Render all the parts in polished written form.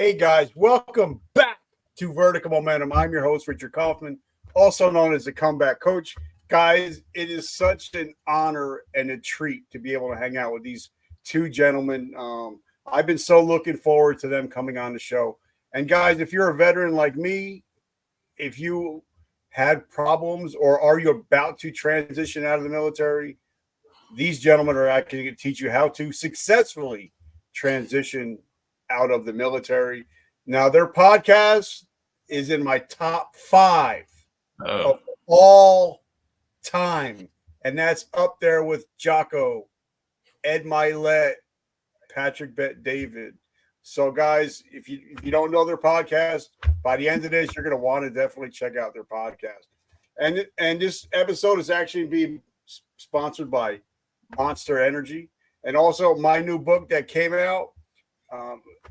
Hey guys, welcome back to Vertical Momentum. I'm your host, Richard Kaufman, also known as the Comeback Coach. Guys, it is such an honor and a treat to be able to hang out with these two gentlemen. I've been so looking forward to them coming on the show. And guys, if you're a veteran like me, if you had problems or are you about to transition out of the military, these gentlemen are actually going to teach you how to successfully transition out of the military. Now, their podcast is in my top 5 of all time, and that's up there with Jocko, Ed Milet, Patrick Bet-David. So, guys, if you don't know their podcast, by the end of this, you're going to want to definitely check out their podcast. And this episode is actually being sponsored by Monster Energy, and also my new book that came out.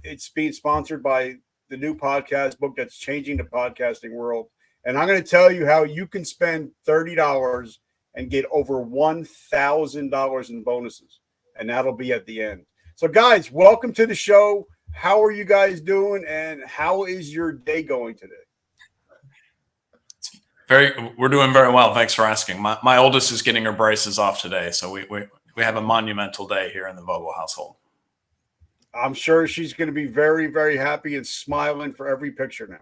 It's being sponsored by the new podcast book that's changing the podcasting world. And I'm going to tell you how you can spend $30 and get over $1,000 in bonuses. And that'll be at the end. So, guys, welcome to the show. How are you guys doing? And how is your day going today? We're doing very well. Thanks for asking. My oldest is getting her braces off today. So we have a monumental day here in the Vogel household. I'm sure she's going to be very, very happy and smiling for every picture now.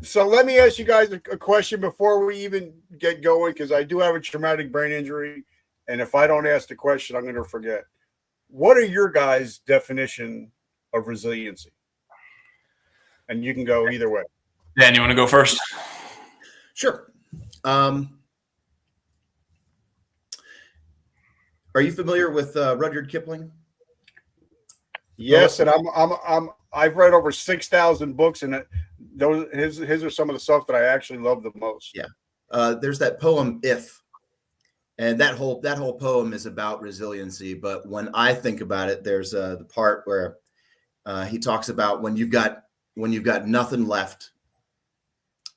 So let me ask you guys a question before we even get going, because I do have a traumatic brain injury. And if I don't ask the question, I'm going to forget. What are your guys' definition of resiliency? And you can go either way. Dan, you want to go first? Sure. Are you familiar with Rudyard Kipling? Yes, and I've read over 6,000 books, and his are some of the stuff that I actually love the most. Yeah, there's that poem "If," and that whole poem is about resiliency. But when I think about it, there's the part where he talks about when you've got nothing left.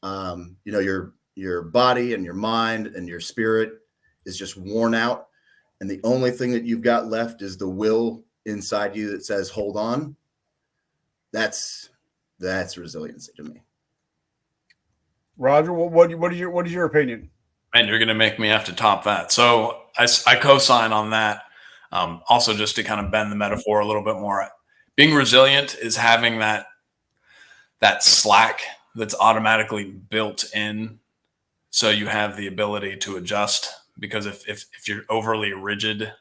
Your body and your mind and your spirit is just worn out. And the only thing that you've got left is the will inside you that says, hold on. That's resiliency to me. Roger, what is your opinion? And you're going to make me have to top that. So I co-sign on that. Also, just to kind of bend the metaphor a little bit more, being resilient is having that slack that's automatically built in. So you have the ability to adjust. Because if you're overly rigid,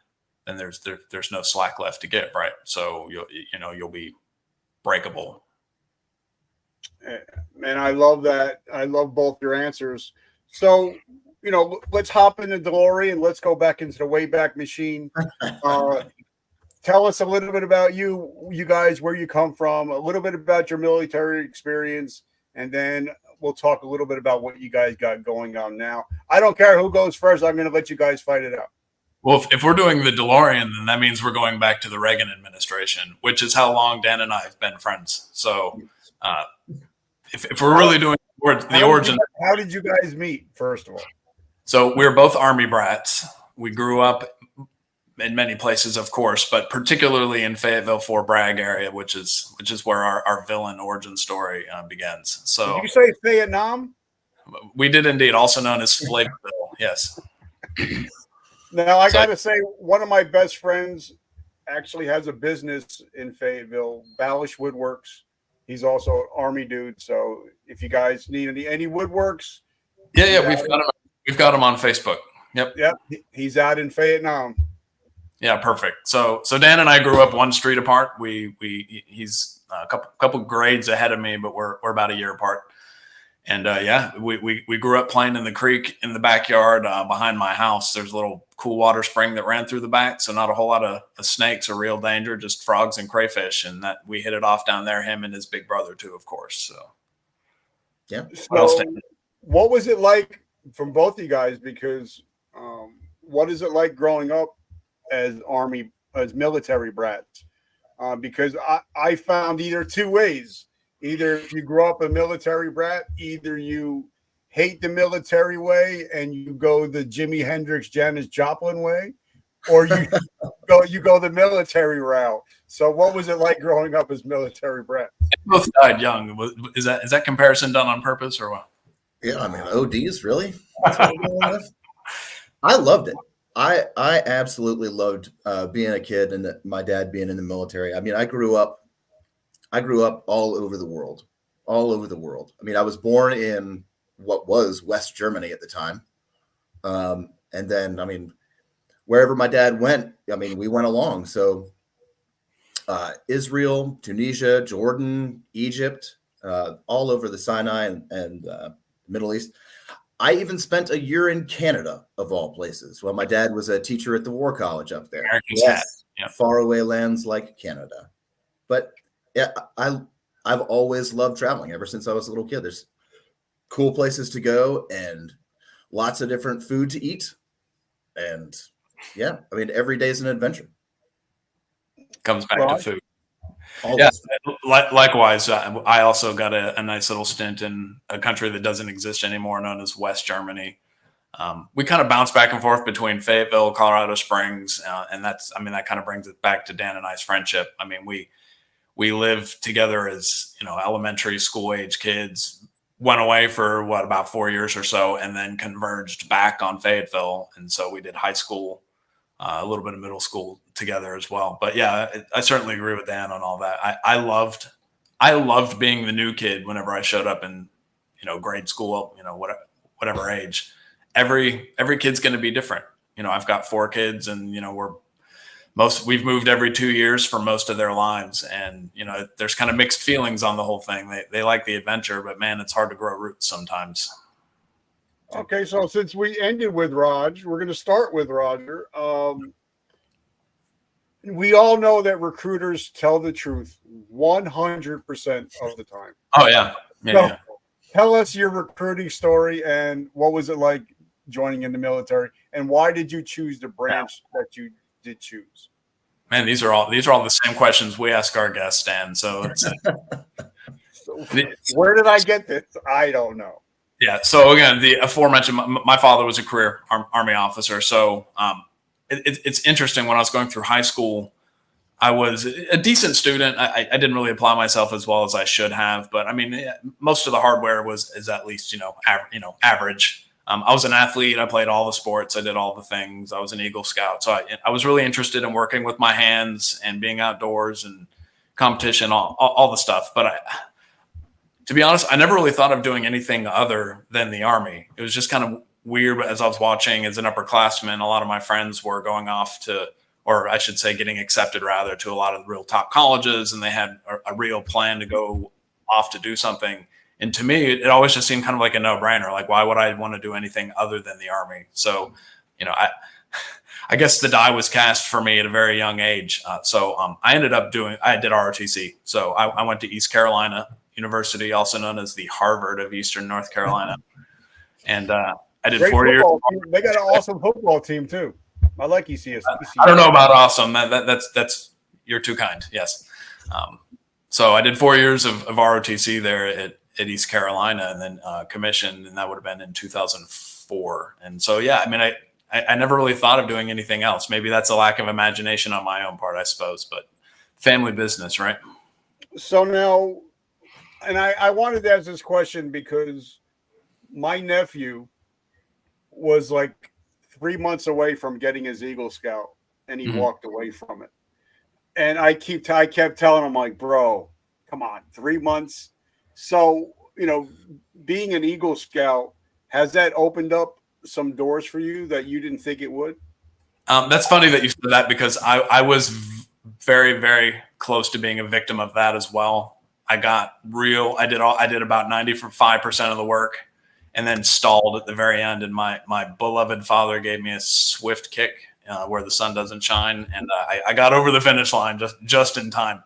then there's no slack left to give, right? So you'll be breakable. Man, I love that. I love both your answers. So, let's hop in the DeLorean. Let's go back into the Wayback Machine. Tell us a little bit about you guys, where you come from, a little bit about your military experience, and then we'll talk a little bit about what you guys got going on now. I don't care who goes first. I'm going to let you guys fight it out. Well, if we're doing the DeLorean, then that means we're going back to the Reagan administration, which is how long Dan and I have been friends. So if we're really doing the origin. How did you guys meet, first of all? So we're both Army brats. We grew up in many places, of course, but particularly in Fayetteville, Fort Bragg area, which is where our villain origin story begins. So did you say Vietnam? We did indeed, also known as Flavorville. Yes. Now I got to say, one of my best friends actually has a business in Fayetteville, Ballish Woodworks. He's also an Army dude. So if you guys need any woodworks, we've got him on Facebook. Yep. He's out in Vietnam. Yeah, perfect. So Dan and I grew up one street apart. He's a couple grades ahead of me, but we're about a year apart. And we grew up playing in the creek in the backyard behind my house. There's a little cool water spring that ran through the back, so not a whole lot of snakes or real danger, just frogs and crayfish. And that we hit it off down there. Him and his big brother too, of course. So yeah. So what was it like from both of you guys? Because what is it like growing up as military brats? Because I found either two ways. Either if you grow up a military brat, either you hate the military way and you go the Jimi Hendrix, Janis Joplin way, or you go the military route. So what was it like growing up as military brat? They both died young. Is that comparison done on purpose or what? Yeah, I mean, ODs, really? That's what we're going with? I loved it. I absolutely loved being a kid and my dad being in the military. I mean, I grew up all over the world, I mean, I was born in what was West Germany at the time. And then, I mean, wherever my dad went, I mean, we went along. So Israel, Tunisia, Jordan, Egypt, all over the Sinai and Middle East. I even spent a year in Canada, of all places. Well, my dad was a teacher at the War College up there. Yes, yeah. Faraway lands like Canada. But yeah, I've always loved traveling ever since I was a little kid. There's cool places to go and lots of different food to eat. And yeah, I mean, every day is an adventure. Comes back to food. Always. Yeah, likewise. I also got a nice little stint in a country that doesn't exist anymore, known as West Germany. We kind of bounce back and forth between Fayetteville, Colorado Springs, and that kind of brings it back to Dan and I's friendship. I mean, we lived together as, elementary school age kids, went away for about 4 years or so, and then converged back on Fayetteville. And so we did high school, a little bit of middle school together as well. But yeah, I certainly agree with Dan on all that. I loved being the new kid whenever I showed up in, grade school, whatever age. Every kid's going to be different. I've got 4 kids, and we've moved every 2 years for most of their lives. And, there's kind of mixed feelings on the whole thing. They like the adventure, but man, it's hard to grow roots sometimes. Okay, so since we ended with Raj, we're going to start with Roger. We all know that recruiters tell the truth 100% of the time. Oh, yeah. Yeah. Tell us your recruiting story and what was it like joining in the military, and why did you choose the branch that you did choose? Man, these are all the same questions we ask our guests, Dan. So, where did I get this? I don't know. Yeah. So again, the aforementioned, my father was a career Army officer. So it's interesting. When I was going through high school, I was a decent student. I didn't really apply myself as well as I should have, but I mean, most of the hardware is at least average. I was an athlete. I played all the sports. I did all the things. I was an Eagle Scout. So I was really interested in working with my hands and being outdoors and competition, all the stuff. But to be honest, I never really thought of doing anything other than the Army. It was just kind of weird. But as I was watching as an upperclassman, a lot of my friends were going off to, or I should say getting accepted rather, to a lot of the real top colleges. And they had a real plan to go off to do something. And to me, it always just seemed kind of like a no-brainer. Like, why would I want to do anything other than the Army? So, I guess the die was cast for me at a very young age. So I ended up I did ROTC. So I went to East Carolina University, also known as the Harvard of Eastern North Carolina. And I did Great 4 years. They got an awesome football team too. I like ECS. I don't know about awesome. That's you're too kind. Yes. So I did 4 years of ROTC there at East Carolina, and then commissioned, and that would have been in 2004. And so, yeah, I mean, I never really thought of doing anything else. Maybe that's a lack of imagination on my own part, I suppose, but family business, right? So now, and I wanted to ask this question because my nephew was like 3 months away from getting his Eagle Scout, and he walked away from it. And I kept telling him, like, bro, come on, 3 months. So, being an Eagle Scout, has that opened up some doors for you that you didn't think it would? That's funny that you said that, because I was very, very close to being a victim of that as well. I did about 95% of the work and then stalled at the very end. And my beloved father gave me a swift kick where the sun doesn't shine. And I got over the finish line just in time.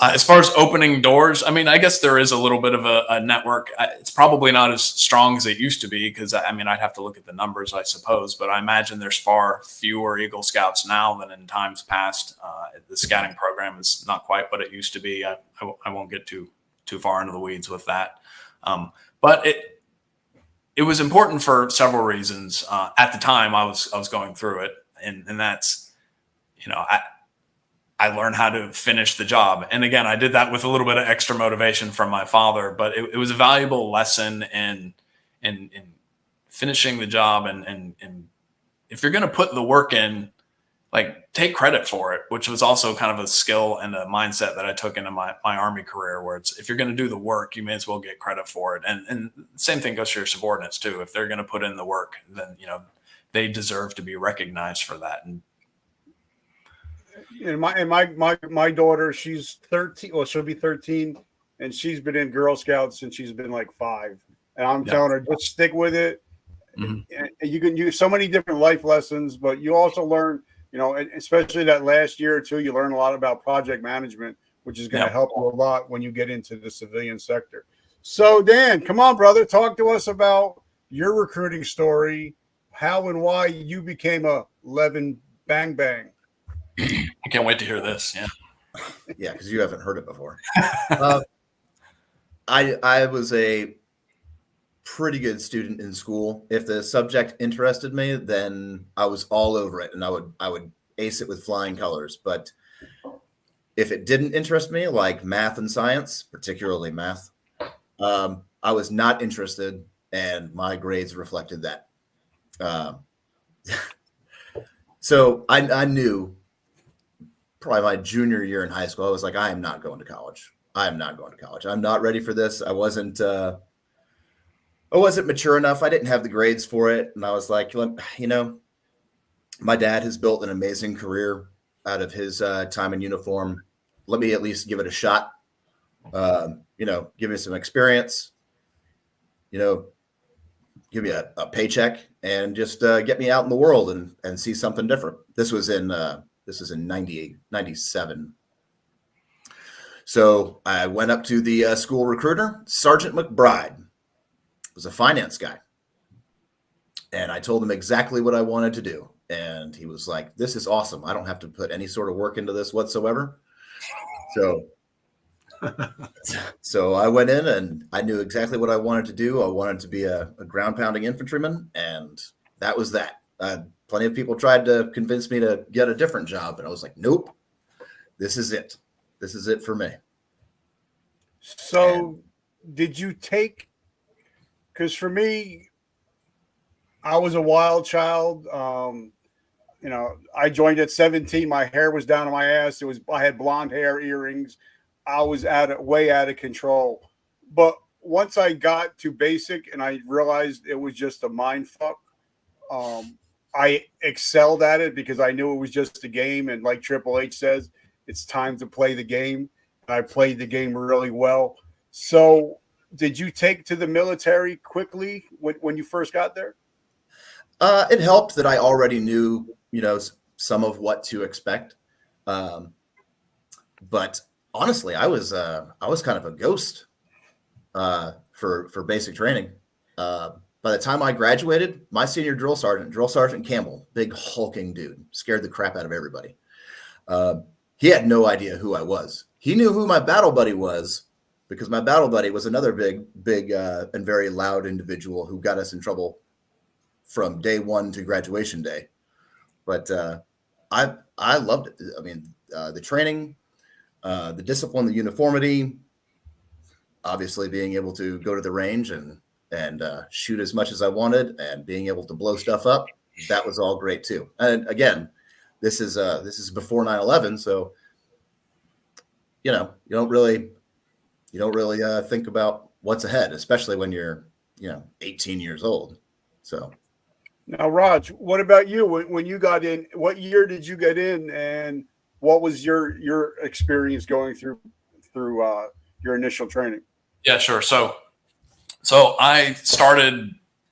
As far as opening doors, I mean, I guess there is a little bit of a network. It's probably not as strong as it used to be, because I mean, I'd have to look at the numbers, I suppose, but I imagine there's far fewer Eagle Scouts now than in times past. The scouting program is not quite what it used to be. I won't get too far into the weeds with that. But it was important for several reasons. At the time I was going through it, and that's, I learned how to finish the job. And again, I did that with a little bit of extra motivation from my father, but it was a valuable lesson in finishing the job. And if you're going to put the work in, like, take credit for it, which was also kind of a skill and a mindset that I took into my Army career, where it's, if you're going to do the work, you may as well get credit for it. And the same thing goes for your subordinates too. If they're going to put in the work, then, they deserve to be recognized for that. And my daughter, she's 13. Well, she'll be 13, and she's been in Girl Scouts since she's been like 5. And I'm telling her, just stick with it. And you can use so many different life lessons, but you also learn, especially that last year or two, you learn a lot about project management, which is going to help you a lot when you get into the civilian sector. So, Dan, come on, brother, talk to us about your recruiting story, how and why you became a Levin Bang Bang. I can't wait to hear this. Yeah, because you haven't heard it before. I was a pretty good student in school. If the subject interested me, then I was all over it, and I would ace it with flying colors. But if it didn't interest me, like math and science, particularly math, I was not interested, and my grades reflected that. So I knew probably my junior year in high school, I was like, I am not going to college. I'm not ready for this. I wasn't mature enough. I didn't have the grades for it. And I was like, my dad has built an amazing career out of his time in uniform. Let me at least give it a shot. Give me some experience, give me a paycheck, and just get me out in the world and see something different. This was in 98, 97. So I went up to the school recruiter. Sergeant McBride was a finance guy. And I told him exactly what I wanted to do. And he was like, this is awesome. I don't have to put any sort of work into this whatsoever. So I went in and I knew exactly what I wanted to do. I wanted to be a ground pounding infantryman. And that was that. Plenty of people tried to convince me to get a different job. And I was like, nope, this is it. This is it for me. So did you take, because for me, I was a wild child. I joined at 17. My hair was down on my ass. I had blonde hair, earrings. I was way out of control. But once I got to basic and I realized it was just a mind fuck, I excelled at it because I knew it was just a game. And like Triple H says, it's time to play the game. And I played the game really well. So did you take to the military quickly when you first got there? It helped that I already knew, some of what to expect. But honestly, I was kind of a ghost for basic training. By the time I graduated, my senior drill sergeant Campbell, big hulking dude, scared the crap out of everybody. He had no idea who I was. He knew who my battle buddy was because my battle buddy was another big and very loud individual who got us in trouble from day one to graduation day. But I loved it. I mean, the training, the discipline, the uniformity, obviously being able to go to the range and shoot as much as I wanted and being able to blow stuff up. That was all great too. And again, this is before 9/11. So, you don't really think about what's ahead, especially when you're, 18 years old. So. Now, Raj, what about you? When you got in, what year did you get in, and what was your experience going through your initial training? Yeah, sure. So I started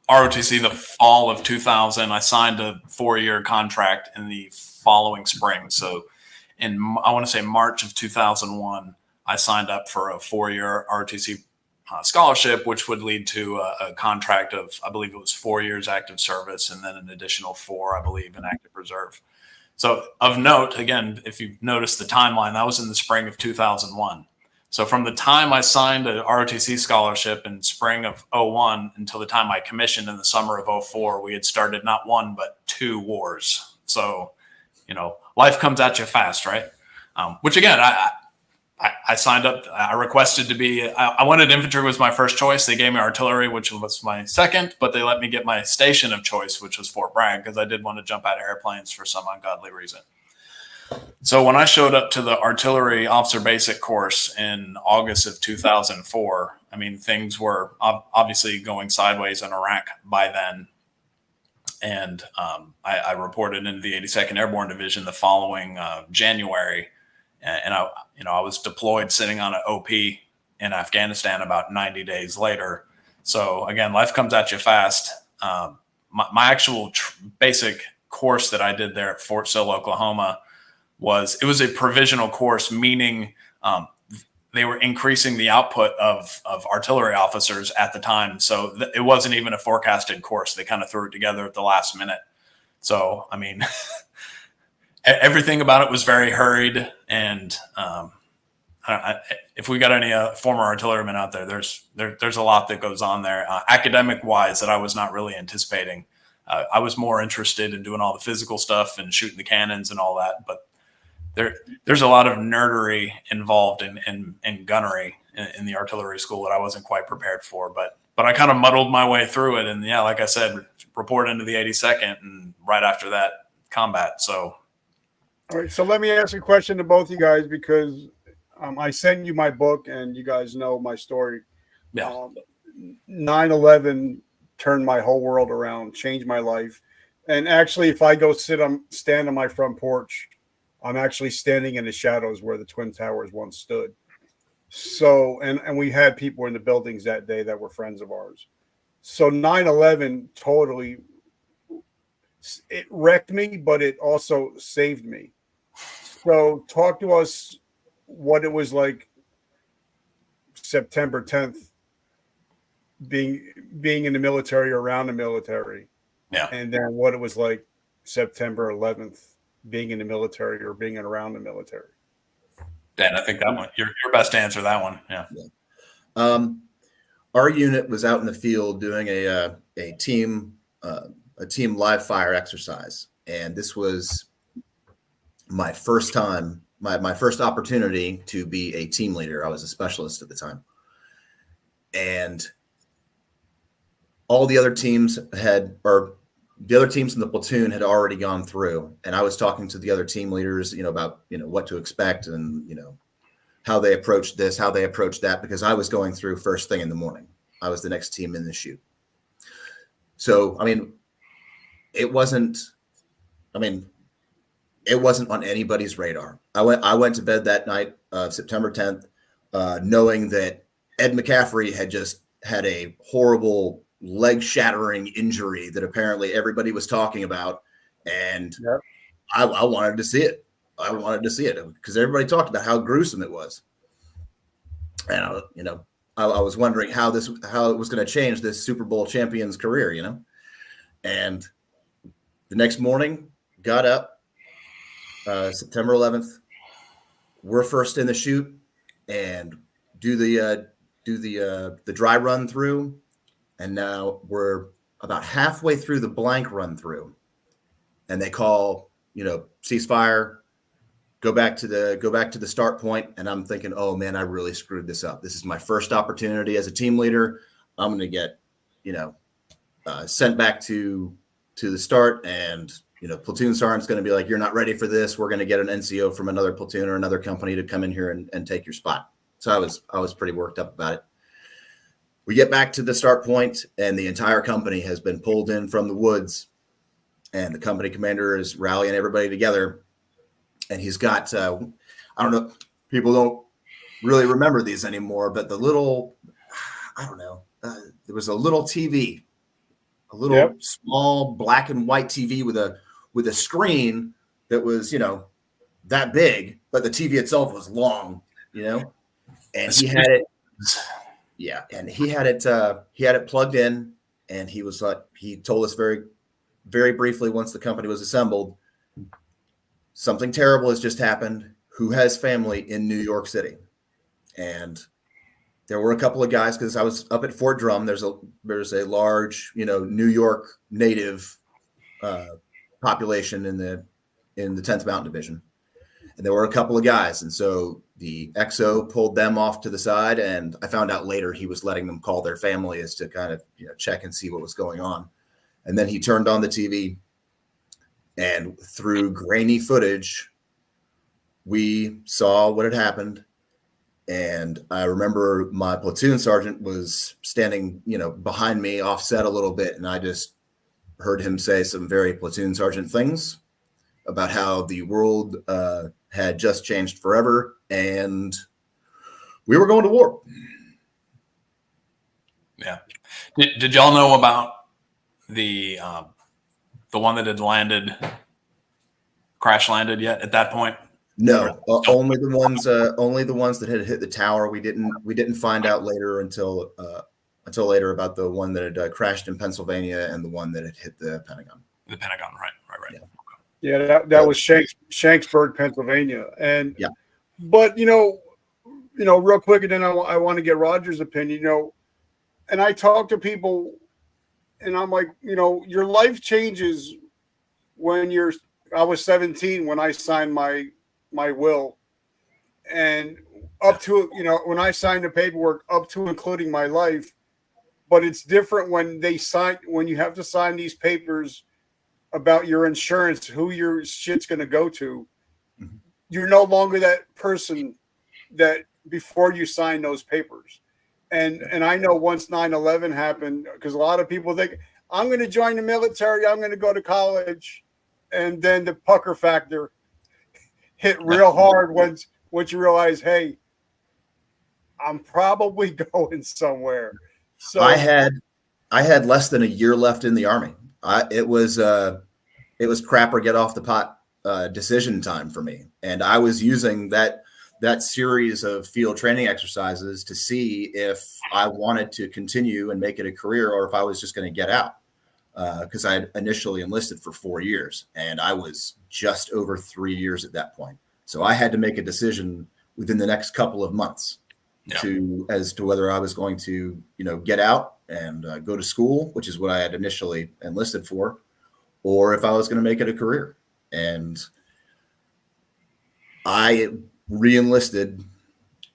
ROTC the fall of 2000. I signed a 4-year contract in the following spring. So I want to say March of 2001, I signed up for a 4-year ROTC scholarship, which would lead to a contract of, I believe it was 4 years active service and then an additional 4, I believe, in active reserve. So of note, again, if you notice the timeline, that was in the spring of 2001. So from the time I signed a ROTC scholarship in spring of 01 until the time I commissioned in the summer of 04, we had started not 1, but 2 wars. So, life comes at you fast, right? which again, I signed up. I requested to be. I wanted infantry was my first choice. They gave me artillery, which was my second, but they let me get my station of choice, which was Fort Bragg, because I did want to jump out of airplanes for some ungodly reason. So when I showed up to the artillery officer basic course in August of 2004, I mean, things were obviously going sideways in Iraq by then. And I reported into the 82nd Airborne Division the following January. And I was deployed sitting on an OP in Afghanistan about 90 days later. So again, life comes at you fast. My actual basic course that I did there at Fort Sill, Oklahoma, was a provisional course, meaning they were increasing the output of artillery officers at the time. So it wasn't even a forecasted course. They kind of threw it together at the last minute. So, I mean, everything about it was very hurried. And if we got any former artillerymen out there, there's a lot that goes on there, academic wise, that I was not really anticipating. I was more interested in doing all the physical stuff and shooting the cannons and all that. But there's a lot of nerdery involved in gunnery in the artillery school that I wasn't quite prepared for. But I kind of muddled my way through it. And yeah, like I said, report into the 82nd, and right after that, combat. So. All right. So let me ask a question to both you guys, because I sent you my book and you guys know my story. Yeah. 9/11 turned my whole world around, changed my life. And actually, if I go stand on my front porch, I'm actually standing in the shadows where the Twin Towers once stood. So, and we had people in the buildings that day that were friends of ours. So 9/11 totally, it wrecked me, but it also saved me. So talk to us what it was like September 10th, being in the military, around the military. Yeah. And then what it was like September 11th, being in the military or being around the military. Dan, I think that one, your best to answer that one. Yeah. Our unit was out in the field doing a team live fire exercise. And this was my first time, my first opportunity to be a team leader. I was a specialist at the time. And all the other teams the other teams in the platoon had already gone through, and I was talking to the other team leaders, about, what to expect and, how they approached this, how they approached that, because I was going through first thing in the morning. I was the next team in the chute. So, I mean, it wasn't on anybody's radar. I went to bed that night, September 10th, knowing that Ed McCaffrey had just had a horrible leg-shattering injury that apparently everybody was talking about, and yep. I wanted to see it. I wanted to see it because everybody talked about how gruesome it was, and I was wondering how it was going to change this Super Bowl champion's career, And the next morning, got up, September 11th. We're first in the chute and do the dry run through. And now we're about halfway through the blank run through, and they call, ceasefire, go back to the start point. And I'm thinking, oh man, I really screwed this up. This is my first opportunity as a team leader. I'm going to get, sent back to the start, and, platoon sergeant's going to be like, you're not ready for this. We're going to get an NCO from another platoon or another company to come in here and take your spot. So I was pretty worked up about it. We get back to the start point, and the entire company has been pulled in from the woods, and the company commander is rallying everybody together. And he's got, I don't know, people don't really remember these anymore, but there was a little TV, a little yep. small black and white TV with a screen that was, that big, but the TV itself was long, and he had it. Yeah, and he had it plugged in, and he was like, he told us very, very briefly once the company was assembled, something terrible has just happened. Who has family in New York City? And there were a couple of guys, because I was up at Fort Drum. There's a large, New York native population in the 10th Mountain Division, and there were a couple of guys. And so the XO pulled them off to the side, and I found out later he was letting them call their families to kind of, check and see what was going on. And then he turned on the TV, and through grainy footage, we saw what had happened. And I remember my platoon sergeant was standing, behind me, offset a little bit. And I just heard him say some very platoon sergeant things about how the world had just changed forever and we were going to war. Yeah. Did y'all know about the one that had crash landed yet at that point? No, only the ones that had hit the tower. We didn't find out later until later about the one that had crashed in Pennsylvania and the one that had hit the Pentagon. The Pentagon, right. Yeah, that was Shanksburg, Pennsylvania, and yeah. But real quick, and then I want to get Roger's opinion. And I talk to people, and I'm like, your life changes when I was 17 when I signed my will, and up to when I signed the paperwork up to including my life. But it's different when you have to sign these papers about your insurance, who your shit's going to go to. Mm-hmm. You're no longer that person that before you sign those papers. And I know once 9/11 happened, because a lot of people think, I'm going to join the military, I'm going to go to college, and then the pucker factor hit real hard once you realize, hey, I'm probably going somewhere. So I had less than a year left in the Army. It was crap or get off the pot decision time for me, and I was using that series of field training exercises to see if I wanted to continue and make it a career, or if I was just going to get out. Because I had initially enlisted for 4 years, and I was just over 3 years at that point. So I had to make a decision within the next couple of months as to whether I was going to, get out and go to school, which is what I had initially enlisted for, or if I was going to make it a career. And I re-enlisted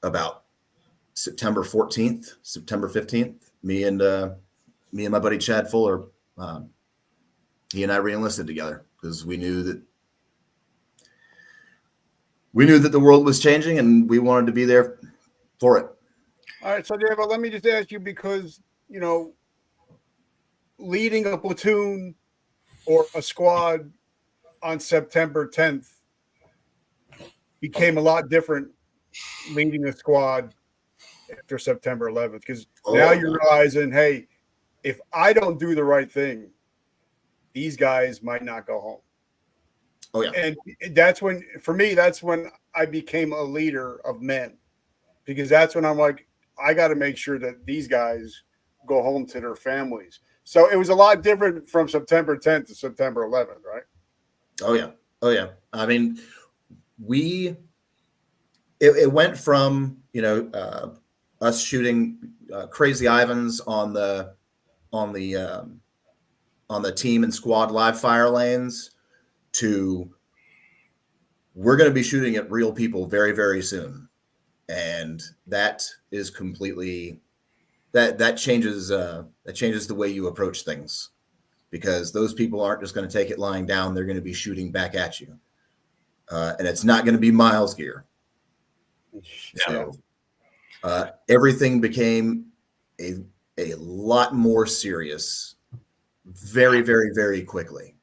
about September 14th, September 15th. Me and my buddy Chad Fuller, he and I re-enlisted together because we knew that the world was changing and we wanted to be there for it. All right, so David, let me just ask you, because leading a platoon or a squad on September 10th became a lot different leading a squad after September 11th, because now you're realizing, hey, if I don't do the right thing, these guys might not go home. Oh yeah. And that's when I became a leader of men, because that's when I'm like, I got to make sure that these guys go home to their families. So it was a lot different from September 10th to September 11th, right? Oh yeah. I mean, it went from, us shooting crazy Ivans on the team and squad live fire lanes to we're going to be shooting at real people very, very soon. And that is completely that changes the way you approach things, because those people aren't just going to take it lying down. They're going to be shooting back at you. And it's not going to be miles gear. So everything became a lot more serious very, very, very quickly.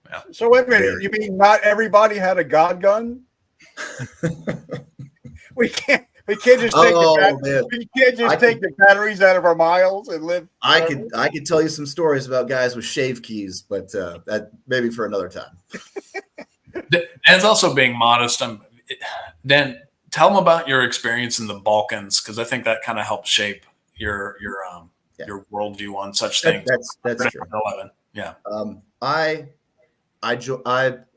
Yeah. So wait a minute, you mean not everybody had a God gun? We can't just take the batteries out of our miles and live. I could tell you some stories about guys with shave keys, but that maybe for another time. And it's also being modest. Dan, tell them about your experience in the Balkans, because I think that kind of helped shape your worldview on such things. That's true. 11. Yeah. I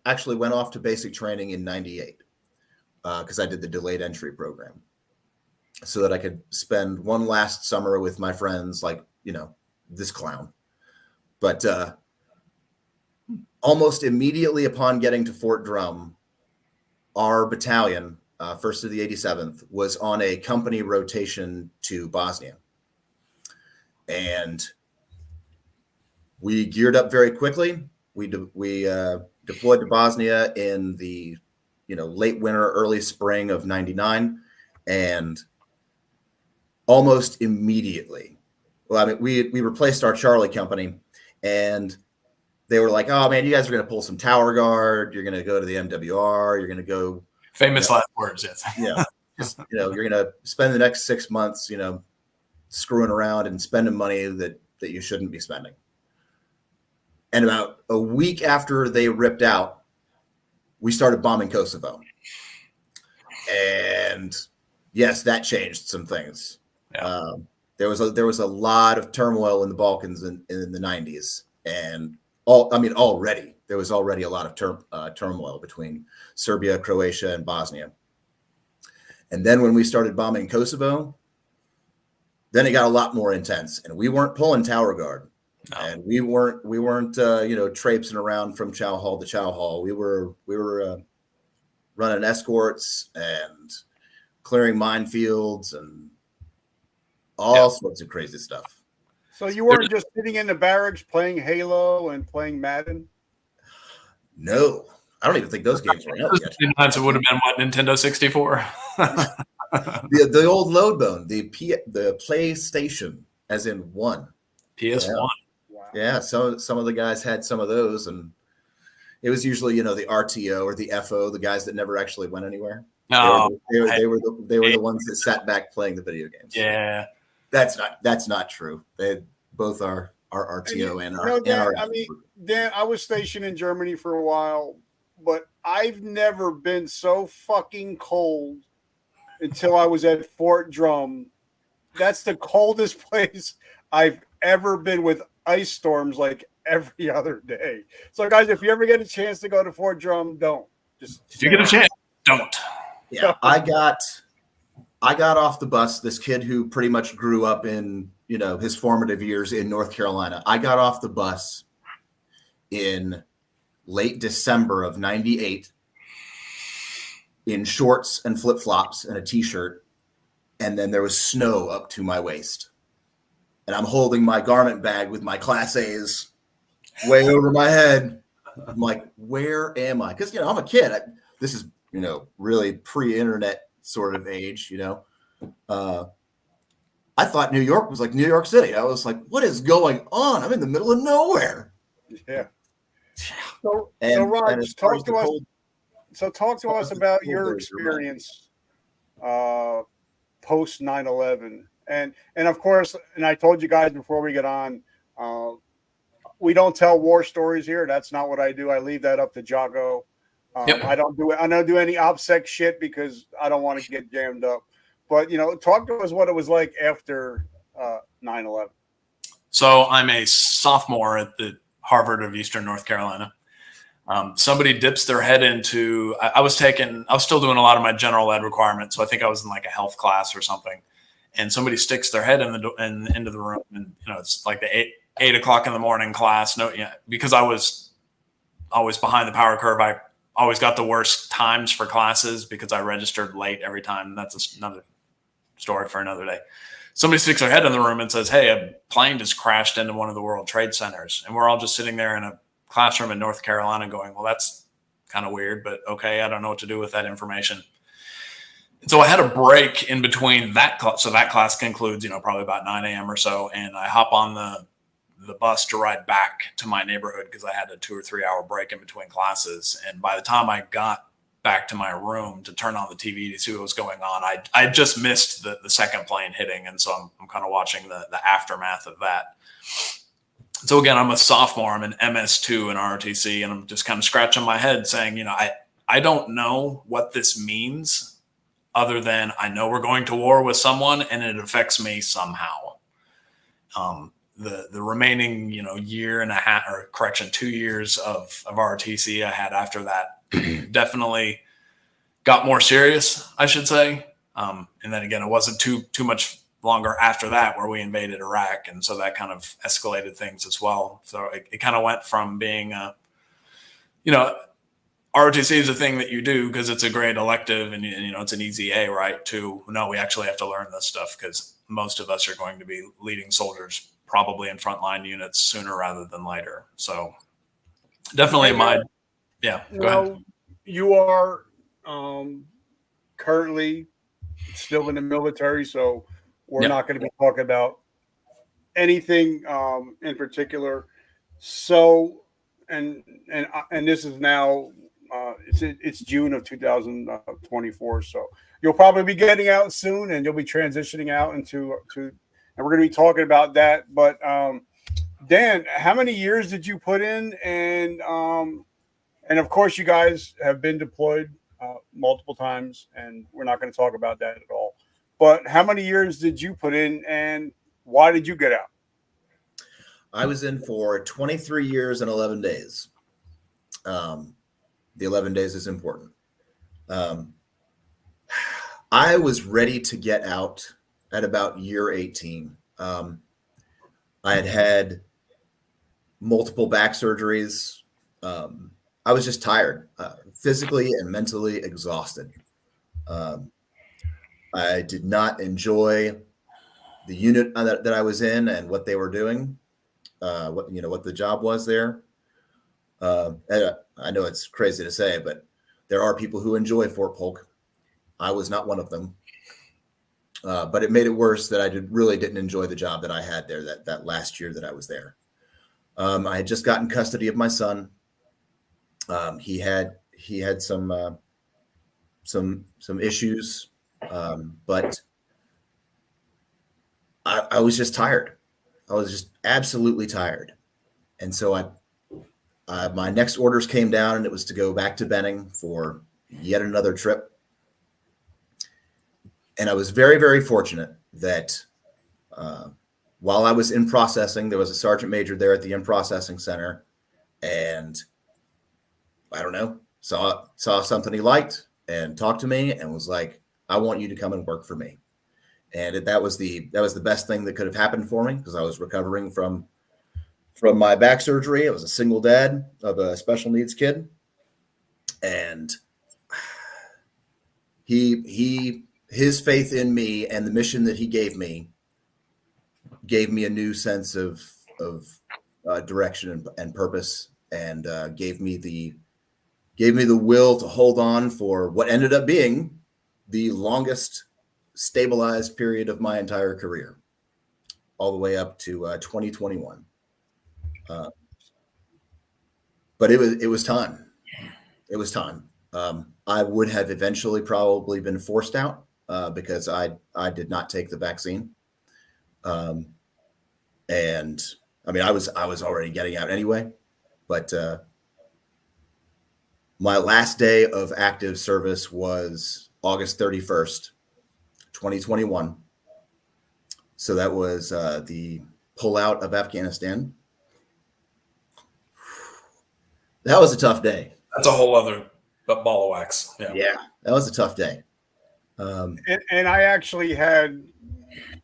actually went off to basic training in '98 because I did the delayed entry program, so that I could spend one last summer with my friends, like this clown. But almost immediately upon getting to Fort Drum, our battalion, 1st of the 87th, was on a company rotation to Bosnia. And we geared up very quickly. We deployed to Bosnia in the late winter, early spring of '99, and almost immediately, well, I mean, we replaced our Charlie company, and they were like, "Oh man, you guys are going to pull some tower guard. You're going to go to the MWR. You're going to go famous last words." Yes. Yeah, you're going to spend the next 6 months, screwing around and spending money that you shouldn't be spending. And about a week after they ripped out, we started bombing Kosovo. And yes, that changed some things. Yeah. There was a lot of turmoil in the Balkans in the 90s. And already there was already a lot of turmoil between Serbia, Croatia, and Bosnia. And then when we started bombing Kosovo, then it got a lot more intense, and we weren't pulling tower guard. No. And we weren't traipsing around from chow hall to chow hall. We were running escorts and clearing minefields and all sorts of crazy stuff. So you weren't just sitting in the barracks playing Halo and playing Madden? No, I don't even think those games were out yet. It would have been what, Nintendo 64? the old load bone, the PlayStation, as in one. PS1. Yeah. Wow. Yeah, some of the guys had some of those, and it was usually the RTO or the FO, the guys that never actually went anywhere. No, they were the ones that sat back playing the video games. Yeah, that's not true. They both are RTO and our. Dan, Dan, I was stationed in Germany for a while, but I've never been so fucking cold until I was at Fort Drum. That's the coldest place I've ever been, with ice storms like every other day. So, guys, if you ever get a chance to go to Fort Drum, don't. If you get a chance, don't. Yeah, I got off the bus. This kid who pretty much grew up in his formative years in North Carolina. I got off the bus in late December of '98 in shorts and flip-flops and a t-shirt, and then there was snow up to my waist. And I'm holding my garment bag with my Class A's way over my head. I'm like, where am I? Because, I'm a kid. This is, really pre-internet sort of age, I thought New York was like New York City. I was like, what is going on? I'm in the middle of nowhere. Yeah. So Raj, talk to us about your experience post 9/11. And of course, and I told you guys before we get on, we don't tell war stories here. That's not what I do. I leave that up to Jago. Yep. I don't do any OPSEC shit because I don't want to get jammed up. But talk to us what it was like after 9/11. So I'm a sophomore at the Harvard of Eastern North Carolina. Somebody dips their head into. I was still doing a lot of my general ed requirements, so I think I was in like a health class or something. And somebody sticks their head into the room, and it's like the 8 o'clock in the morning class. Because I was always behind the power curve. I always got the worst times for classes because I registered late every time. That's another story for another day. Somebody sticks their head in the room and says, "Hey, a plane just crashed into one of the World Trade Centers," and we're all just sitting there in a classroom in North Carolina, going, "Well, that's kind of weird, but okay, I don't know what to do with that information." So I had a break in between that class. So that class concludes, probably about 9 a.m. or so. And I hop on the bus to ride back to my neighborhood because I had a 2 or 3 hour break in between classes. And by the time I got back to my room to turn on the TV to see what was going on, I just missed the second plane hitting. And so I'm kind of watching the aftermath of that. So again, I'm a sophomore. I'm in MS2 in ROTC, and I'm just kind of scratching my head saying, I don't know what this means, other than I know we're going to war with someone and it affects me somehow. The remaining, year and a half, or correction, 2 years of ROTC I had after that definitely got more serious, I should say. And then again, it wasn't too much longer after that where we invaded Iraq. And so that kind of escalated things as well. So it kind of went from being, ROTC is a thing that you do because it's a great elective and it's an easy A, right? To no, we actually have to learn this stuff because most of us are going to be leading soldiers probably in frontline units sooner rather than later. So definitely go ahead. You are currently still in the military, so we're not going to be talking about anything in particular. So, and this is now it's June of 2024. So you'll probably be getting out soon, and you'll be transitioning out into and we're going to be talking about that. But Dan, how many years did you put in? And of course, you guys have been deployed multiple times, and we're not going to talk about that at all. But how many years did you put in, and why did you get out? I was in for 23 years and 11 days. The 11 days is important. I was ready to get out at about year 18. I had multiple back surgeries. I was just tired, physically and mentally exhausted. I did not enjoy the unit that I was in and what they were doing, what the job was there. I know it's crazy to say, but there are people who enjoy Fort Polk. I was not one of them. But it made it worse that I really didn't enjoy the job that I had there that last year that I was there. I had just gotten custody of my son. He had some issues, but I was just tired. I was just absolutely tired. And so my next orders came down, and it was to go back to Benning for yet another trip. And I was very, very fortunate that while I was in processing, there was a sergeant major there at the in-processing center, and I don't know, saw something he liked and talked to me and was like, I want you to come and work for me. And that was the best thing that could have happened for me, because I was recovering from my back surgery. I was a single dad of a special needs kid. And his faith in me and the mission that he gave me a new sense of direction and purpose, and gave me the will to hold on for what ended up being the longest stabilized period of my entire career, all the way up to 2021. But it was time. It was time. I would have eventually probably been forced out because I did not take the vaccine. And I mean, I was already getting out anyway, but my last day of active service was August 31st, 2021. So that was the pullout of Afghanistan. That was a tough day. That's a whole other ball of wax. Yeah, that was a tough day. And I actually had,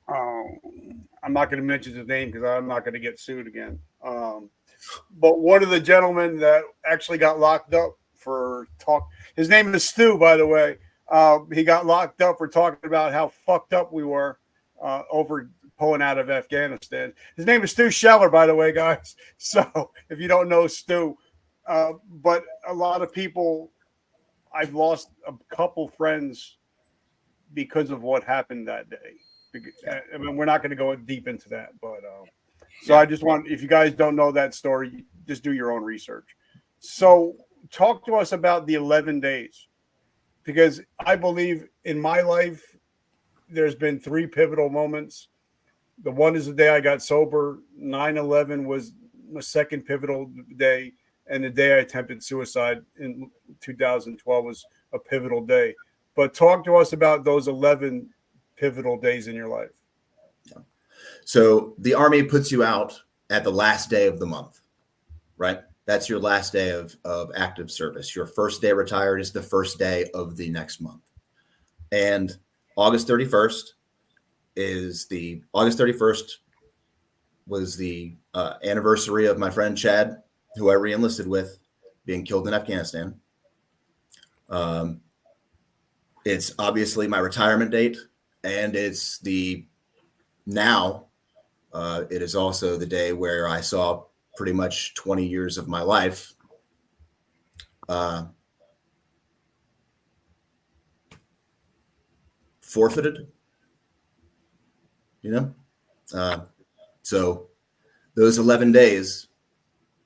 I'm not going to mention his name because I'm not going to get sued again. But one of the gentlemen that actually got locked up for his name is Stu, by the way. He got locked up for talking about how fucked up we were over pulling out of Afghanistan. His name is Stu Scheller, by the way, guys. So if you don't know Stu, but a lot of people, I've lost a couple friends because of what happened that day. I mean, we're not going to go deep into that, but so I just want, if you guys don't know that story, just do your own research. So talk to us about the 11 days, because I believe in my life, there's been 3 pivotal moments. The one is the day I got sober. 9/11 was my second pivotal day. And the day I attempted suicide in 2012 was a pivotal day. But talk to us about those 11 pivotal days in your life. So the Army puts you out at the last day of the month, right? That's your last day of active service. Your first day retired is the first day of the next month. And August 31st was the anniversary of my friend Chad, who I re-enlisted with, being killed in Afghanistan. It's obviously my retirement date, and it's now it is also the day where I saw pretty much 20 years of my life forfeited, so those 11 days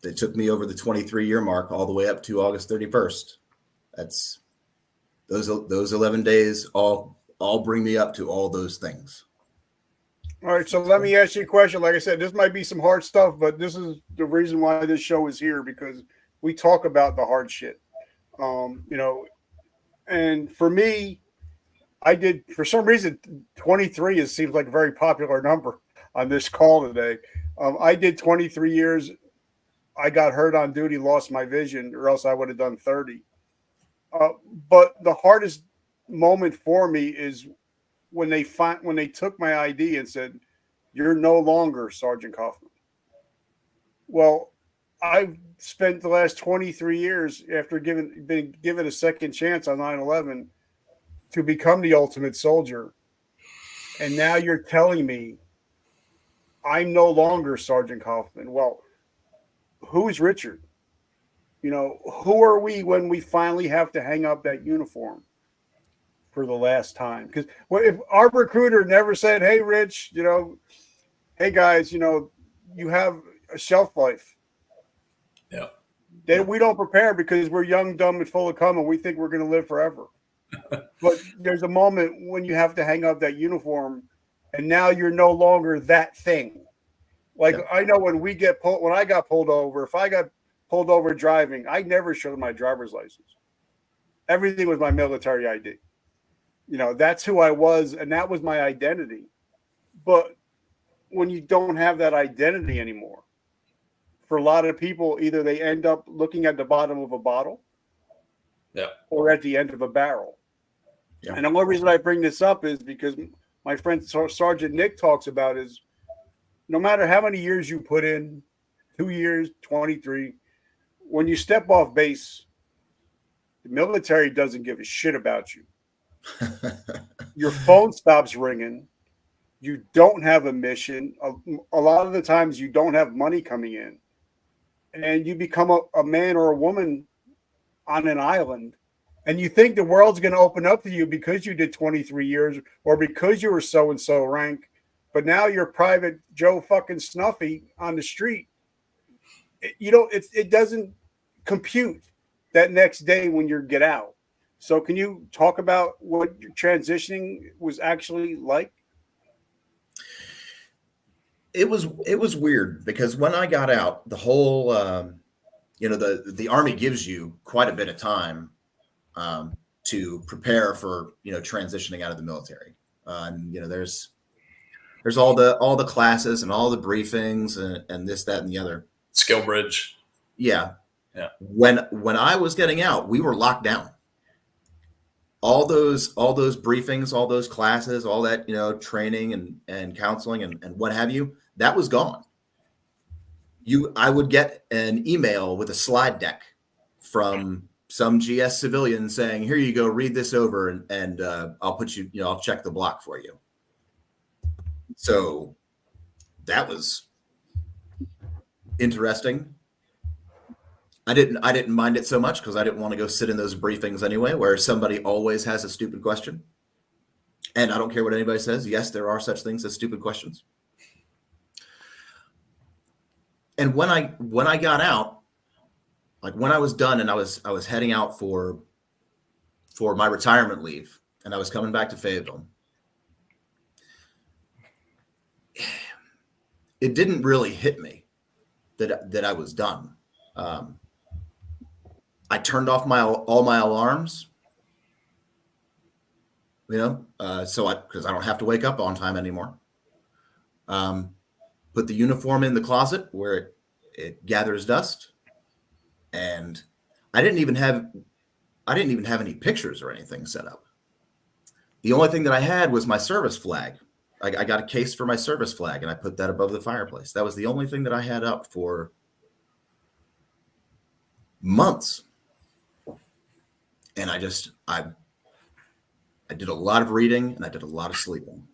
that took me over the 23-year mark all the way up to August 31st. That's those 11 days all bring me up to all those things. All right, so let me ask you a question. Like I said, this might be some hard stuff, but this is the reason why this show is here, because we talk about the hard shit. And for me, I did, for some reason, 23 seems like a very popular number on this call today. I did 23 years. I got hurt on duty, lost my vision, or else I would have done 30. But the hardest moment for me is when they took my ID and said, "You're no longer Sergeant Kaufman." Well, I've spent the last 23 years after being given a second chance on 9/11 to become the ultimate soldier. And now you're telling me I'm no longer Sergeant Kaufman. Well, who's Richard? Who are we when we finally have to hang up that uniform for the last time? Because if our recruiter never said, "Hey, Rich, hey guys, you have a shelf life." Yeah. Then we don't prepare because we're young, dumb, and full of cum, and we think we're going to live forever. But there's a moment when you have to hang up that uniform, and now you're no longer that thing. Like, yeah. I know when I got pulled over, if I got pulled over driving, I never showed my driver's license. Everything was my military ID. That's who I was, and that was my identity. But when you don't have that identity anymore, for a lot of people, either they end up looking at the bottom of a bottle, yeah, or at the end of a barrel. Yeah. And the only reason I bring this up is because my friend Sergeant Nick talks about is no matter how many years you put in, 2 years, 23, when you step off base, the military doesn't give a shit about you. Your phone stops ringing. You don't have a mission. A lot of the times you don't have money coming in. And you become a man or a woman on an island. And you think the world's going to open up to you because you did 23 years or because you were so-and-so rank. But now you're Private Joe fucking Snuffy on the street. It doesn't compute that next day when you get out. So can you talk about what your transitioning was actually like? It was weird because when I got out, the whole, the Army gives you quite a bit of time to prepare for, transitioning out of the military. And, there's all the classes and all the briefings and this, that, and the other. Skill bridge. Yeah. Yeah. When I was getting out, we were locked down. All those briefings, all those classes, all that, training and counseling and what have you, that was gone. I would get an email with a slide deck from some GS civilian saying, "Here you go, read this over and I'll put you, I'll check the block for you." So that was interesting. I didn't mind it so much because I didn't want to go sit in those briefings anyway, where somebody always has a stupid question. And I don't care what anybody says. Yes, there are such things as stupid questions. And when I got out, like when I was done and I was heading out for my retirement leave and I was coming back to Fayetteville, it didn't really hit me that I was done. I turned off all my alarms, because I don't have to wake up on time anymore. Put the uniform in the closet where it gathers dust, and I didn't even have any pictures or anything set up. The only thing that I had was my service flag. I got a case for my service flag, and I put that above the fireplace. That was the only thing that I had up for months. And I did a lot of reading and I did a lot of sleeping.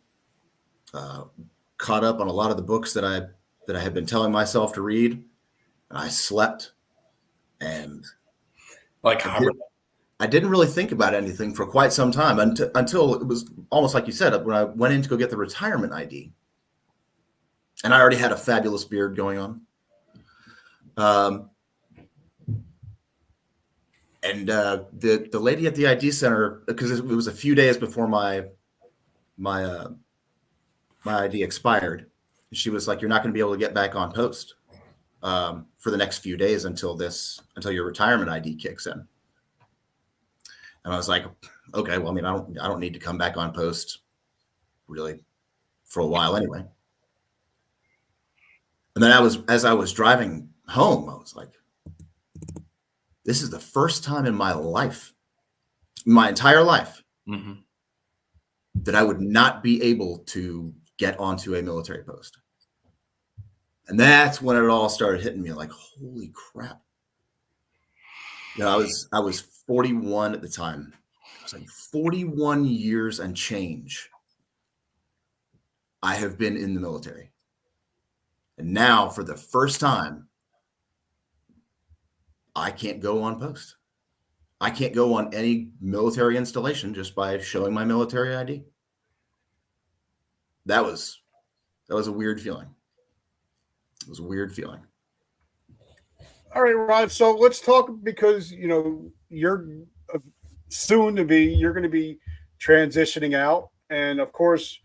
Caught up on a lot of the books that I had been telling myself to read. And I slept, and Like I didn't really think about anything for quite some time until it was almost like you said, when I went in to go get the retirement ID. And I already had a fabulous beard going on. And the lady at the ID center, because it was a few days before my ID expired, she was like, "You're not going to be able to get back on post for the next few days until your retirement ID kicks in." And I was like, "Okay, well, I mean, I don't need to come back on post really for a while anyway." And then as I was driving home, I was like, this is the first time in my life, my entire life, that I would not be able to get onto a military post. And that's when it all started hitting me, like, holy crap. You know, I was 41 at the time. I was like, 41 years and change I have been in the military. And now, for the first time, I can't go on post. I can't go on any military installation just by showing my military ID. That was a weird feeling. It was a weird feeling. All right, Rod. So let's talk, because you're soon to be. You're going to be transitioning out, and of course,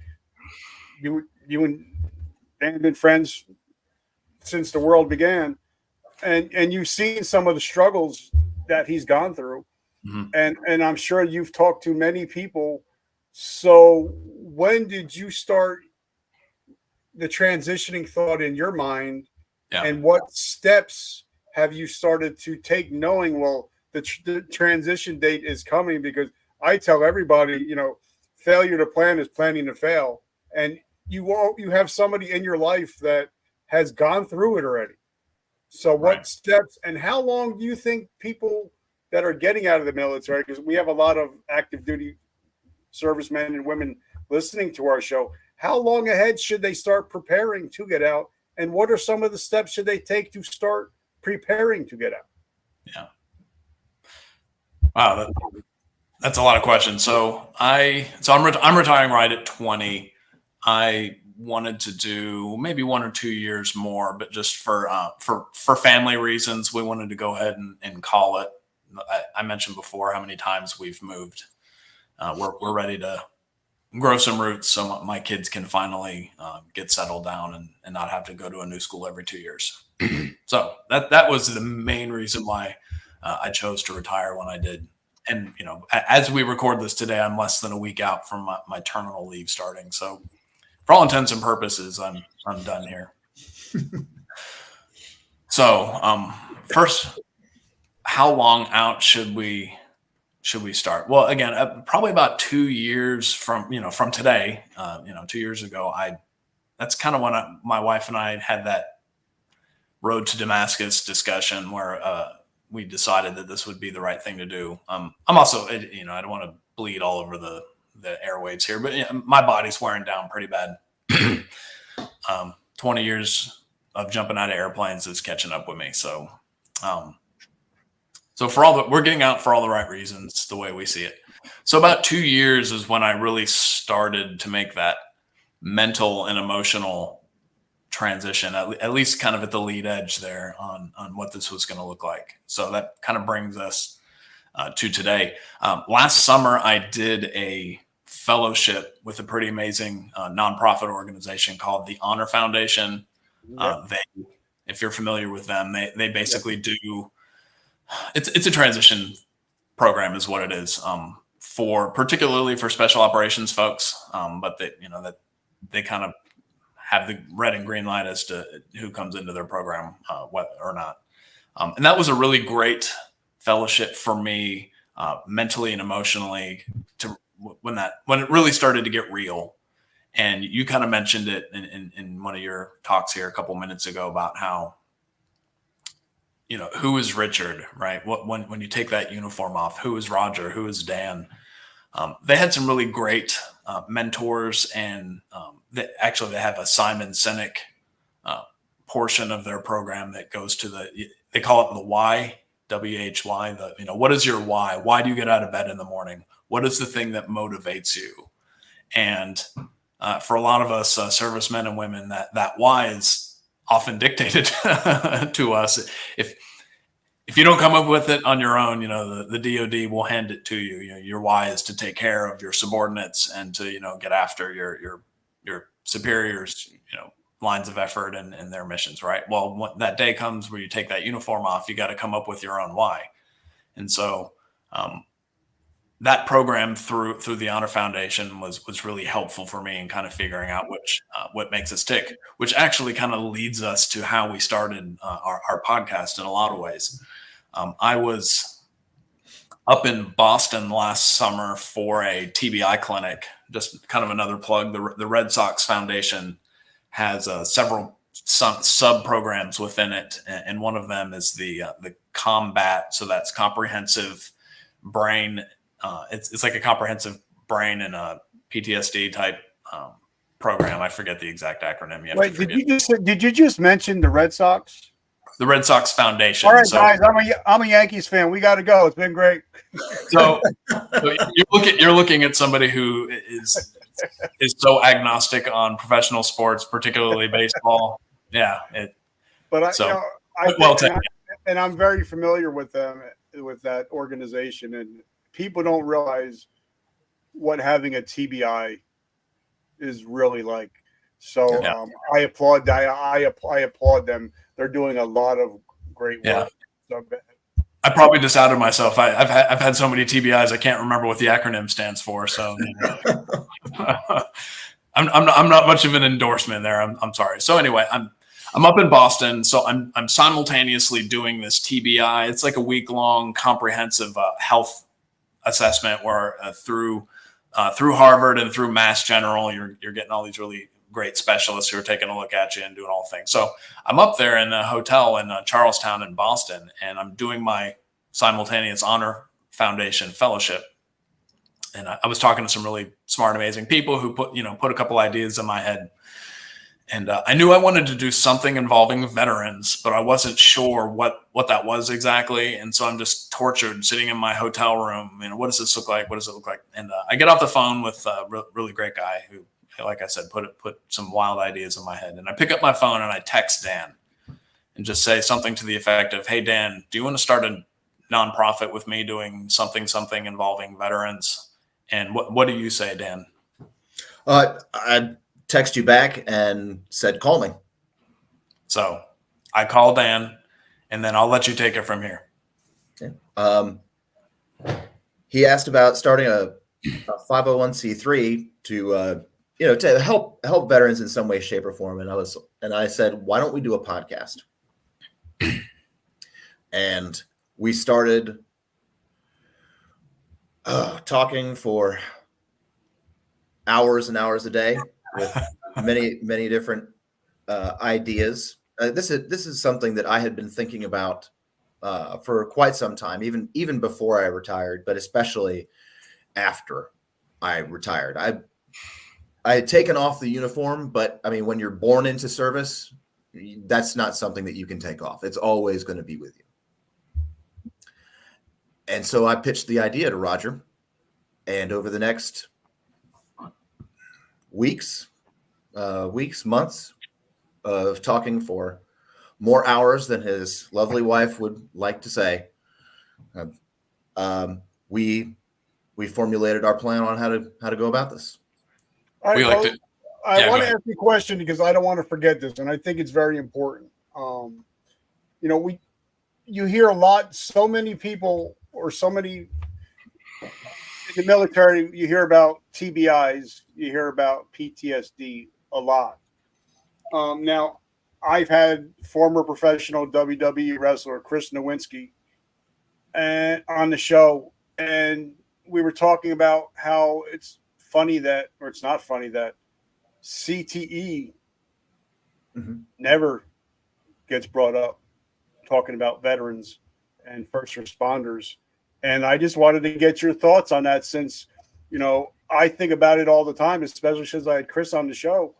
you and Dan have been friends since the world began, and you've seen some of the struggles that he's gone through, and I'm sure you've talked to many people. So when did you start the transitioning thought in your mind, and what steps have you started to take, knowing, well, the transition date is coming? Because I tell everybody, failure to plan is planning to fail. And you have somebody in your life that has gone through it already. So what steps, and how long do you think people that are getting out of the military, because we have a lot of active duty servicemen and women listening to our show, how long ahead should they start preparing to get out? And what are some of the steps should they take to start preparing to get out? Yeah. Wow. That's a lot of questions. So I'm retiring right at 20. I wanted to do maybe 1 or 2 years more, but just for family reasons, we wanted to go ahead and call it. I mentioned before how many times we've moved. We're ready to grow some roots so my kids can finally get settled down and not have to go to a new school every 2 years. So that was the main reason why I chose to retire when I did. And, as we record this today, I'm less than a week out from my terminal leave starting. So for all intents and purposes, I'm done here. So first, how long out should we start? Well, again, probably about 2 years from today. 2 years ago, that's kind of when my wife and I had that road to Damascus discussion where we decided that this would be the right thing to do. I'm also, I don't want to bleed all over the airwaves here, but my body's wearing down pretty bad. 20 years of jumping out of airplanes is catching up with me. So, we're getting out for all the right reasons, the way we see it. So about 2 years is when I really started to make that mental and emotional transition, at least kind of at the lead edge there on what this was going to look like. So that kind of brings us to today. Last summer, I did a fellowship with a pretty amazing nonprofit organization called the Honor Foundation. If you're familiar with them, they basically do. It's a transition program, is what it is, particularly for special operations folks. But they kind of have the red and green light as to who comes into their program, what or not. And that was a really great fellowship for me, mentally and emotionally, when it really started to get real. And you kind of mentioned it in one of your talks here a couple minutes ago about how, who is Richard, right? When you take that uniform off, who is Roger? Who is Dan? They had some really great mentors, and they have a Simon Sinek portion of their program that goes to they call it the why, WHY. What is your why? Why do you get out of bed in the morning? What is the thing that motivates you? And for a lot of us servicemen and women, that why is often dictated to us. If you don't come up with it on your own, the DoD will hand it to you. Your why is to take care of your subordinates and to get after your superiors, lines of effort and their missions, right? Well, when that day comes where you take that uniform off, you got to come up with your own why. And so that program through the Honor Foundation was really helpful for me in kind of figuring out what makes us tick, which actually kind of leads us to how we started our podcast in a lot of ways. I was up in Boston last summer for a TBI clinic, just kind of another plug. The Red Sox Foundation has several sub programs within it, and one of them is the combat. So that's comprehensive brain. It's like a comprehensive brain and a PTSD type program. I forget the exact acronym. Wait, did you just mention the Red Sox? The Red Sox Foundation. All right, guys, I'm a Yankees fan. We got to go. It's been great. So you're looking at somebody who is so agnostic on professional sports, particularly baseball. Yeah. I'm very familiar with them, with that organization, and people don't realize what having a TBI is really like. So I applaud them. They're doing a lot of great work. Yeah. I probably just outed myself. I've had so many TBIs, I can't remember what the acronym stands for. So I'm not much of an endorsement there. I'm sorry. So anyway, I'm up in Boston, so I'm simultaneously doing this TBI. It's like a week-long comprehensive health assessment where through Harvard and through Mass General, you're getting all these really great specialists who are taking a look at you and doing all things. So I'm up there in a hotel in Charlestown in Boston, and I'm doing my simultaneous Honor Foundation fellowship. And I was talking to some really smart, amazing people who put a couple ideas in my head. And I knew I wanted to do something involving veterans, but I wasn't sure what that was exactly. And so I'm just tortured sitting in my hotel room. What does this look like? What does it look like? And I get off the phone with a really great guy who, like I said, put some wild ideas in my head. And I pick up my phone and I text Dan and just say something to the effect of, "Hey, Dan, do you want to start a nonprofit with me doing something involving veterans?" And what do you say, Dan? I text you back and said, "Call me." So I call Dan, and then I'll let you take it from here. Okay. He asked about starting a 501c3 to help veterans in some way, shape, or form. And I said, "Why don't we do a podcast?" And we started talking for hours and hours a day with many different ideas. This is something that I had been thinking about for quite some time, even before I retired, but especially after I retired. I had taken off the uniform, but I mean, when you're born into service, that's not something that you can take off. It's always going to be with you. And so I pitched the idea to Roger, and over the next weeks, months of talking for more hours than his lovely wife would like to say, we formulated our plan on how to go about this. I want to ask you a question because I don't want to forget this, and I think it's very important. You hear a lot, so many people or so many in the military, you hear about TBIs, you hear about PTSD a lot. Now, I've had former professional WWE wrestler Chris Nowinski on the show, and we were talking about how it's not funny that CTE never gets brought up. talking about veterans and first responders. And I just wanted to get your thoughts on that, since, I think about it all the time, especially since I had Chris on the show,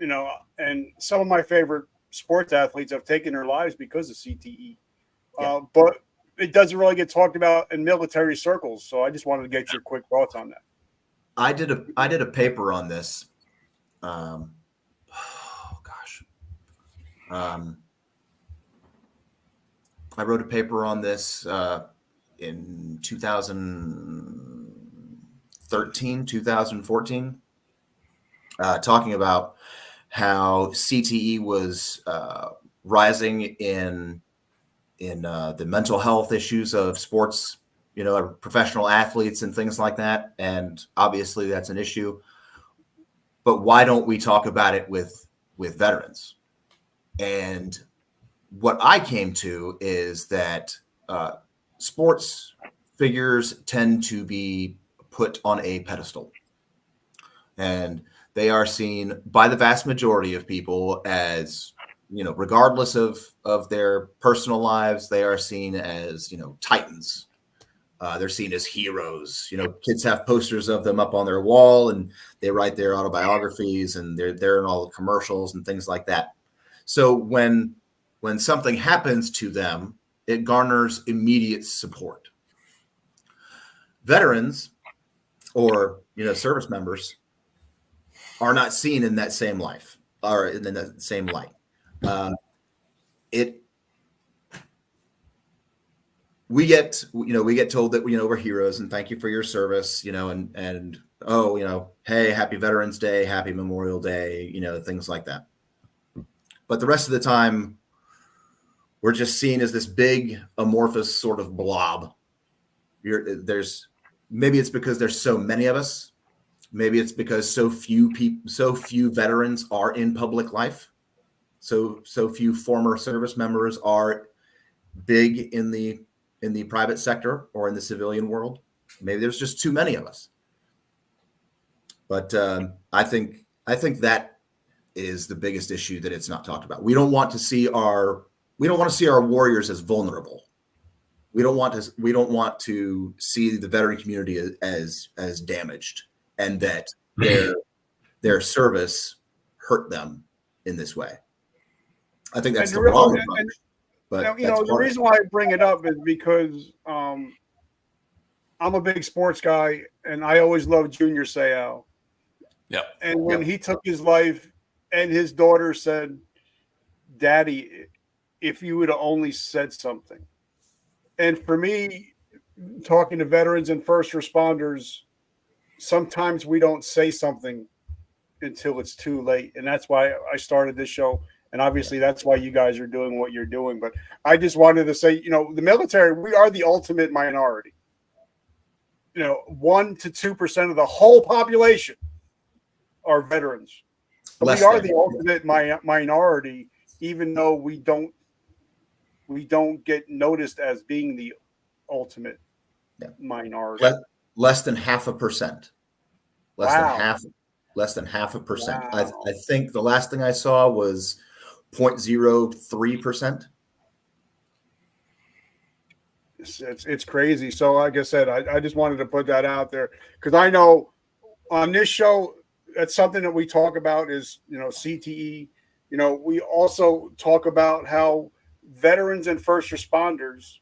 and some of my favorite sports athletes have taken their lives because of CTE. Yeah. But it doesn't really get talked about in military circles. So I just wanted to get your quick thoughts on that. I did a paper on this. I wrote a paper on this in 2013, 2014, talking about how CTE was rising in the mental health issues of sports, professional athletes and things like that. And obviously that's an issue. But why don't we talk about it with veterans? And what I came to is that sports figures tend to be put on a pedestal, and they are seen by the vast majority of people as, regardless of their personal lives, they are seen as, titans. They're seen as heroes. Kids have posters of them up on their wall, and they write their autobiographies, and they're in all the commercials and things like that. So when something happens to them, it garners immediate support. Veterans or, service members are not seen in that same life or in that same light. We get told that, we're heroes and thank you for your service, and hey, happy Veterans Day, happy Memorial Day, things like that. But the rest of the time, we're just seen as this big amorphous sort of blob. Maybe it's because there's so many of us. Maybe it's because so few veterans are in public life. So few former service members are big in the private sector or in the civilian world. Maybe there's just too many of us. But I think that is the biggest issue, that it's not talked about. We don't want to see our warriors as vulnerable. We don't want to see the veteran community as damaged, and that their service hurt them in this way. I think that's the wrong approach. But the reason why I bring it up is because I'm a big sports guy, and I always loved Junior Seau. Yeah. And when he took his life, and his daughter said, "Daddy, if you would have only said something." And for me, talking to veterans and first responders, sometimes we don't say something until it's too late. And that's why I started this show. And obviously that's why you guys are doing what you're doing. But I just wanted to say, the military, we are the ultimate minority. 1 to 2% of the whole population are veterans. We are the ultimate minority, even though we don't get noticed as being the ultimate minority. Less than 0.5%. Less than 0.5%. Wow. I think the last thing I saw was 0.03%. It's crazy. So like I said, I just wanted to put that out there, because I know on this show, that's something that we talk about is, CTE. We also talk about how veterans and first responders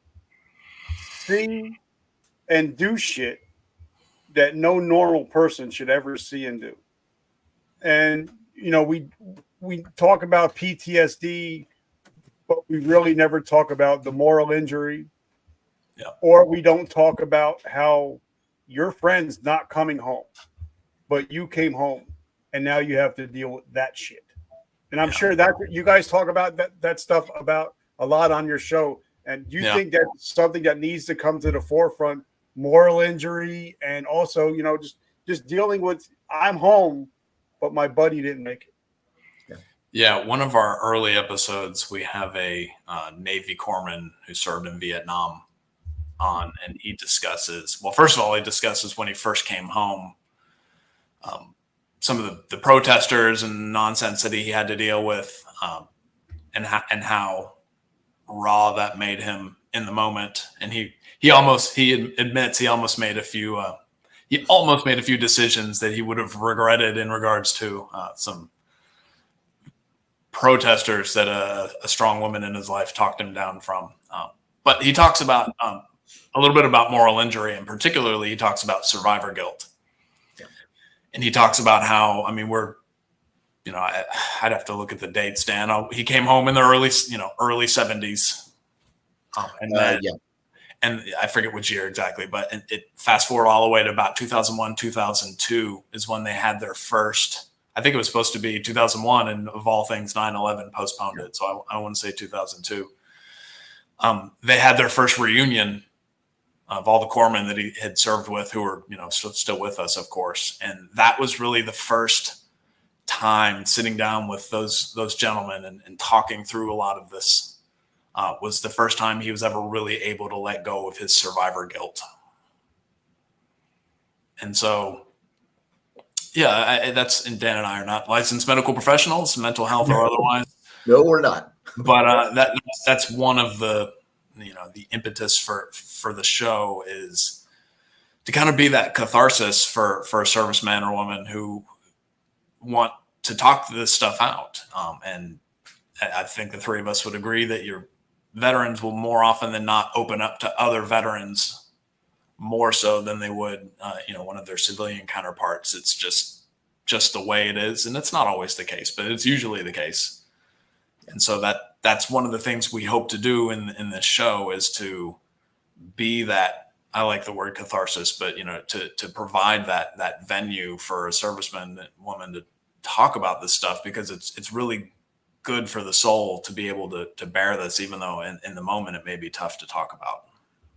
see and do shit that no normal person should ever see and do. And, we talk about PTSD, but we really never talk about the moral injury. Yeah. Or we don't talk about how your friend's not coming home, but you came home and now you have to deal with that shit. And I'm sure that you guys talk about that stuff about a lot on your show. And do you think that's something that needs to come to the forefront? Moral injury, and also, just dealing with, I'm home, but my buddy didn't make it. Yeah, one of our early episodes, we have a Navy corpsman who served in Vietnam on, and he discusses, well, first of all, he discusses when he first came home, some of the protesters and nonsense that he had to deal with, and how raw that made him in the moment. And he admits he almost made a few decisions that he would have regretted in regards to some protesters that a strong woman in his life talked him down from. But he talks about a little bit about moral injury, and particularly he talks about survivor guilt. Yeah. And he talks about how, I mean, I'd have to look at the dates, Dan. He came home in the early 70s. And I forget which year exactly, but it fast forward all the way to about 2001, 2002 is when they had their first, I think it was supposed to be 2001, and of all things, 9/11 postponed it. So I want to say 2002. They had their first reunion of all the corpsmen that he had served with, who were, still with us, of course. And that was really the first time sitting down with those gentlemen and talking through a lot of this. Was the first time he was ever really able to let go of his survivor guilt. And so, and Dan and I are not licensed medical professionals, mental health or otherwise. No, we're not. But that's one of the impetus for the show is to kind of be that catharsis for a serviceman or woman who want to talk this stuff out. And I think the three of us would agree that your veterans will more often than not open up to other veterans more so than they would, one of their civilian counterparts. It's just the way it is. And it's not always the case, but it's usually the case. And so that's one of the things we hope to do in this show is to be that, I like the word catharsis, but, to provide that venue for a serviceman, woman to talk about this stuff, because it's really good for the soul to be able to bear this, even though in the moment it may be tough to talk about.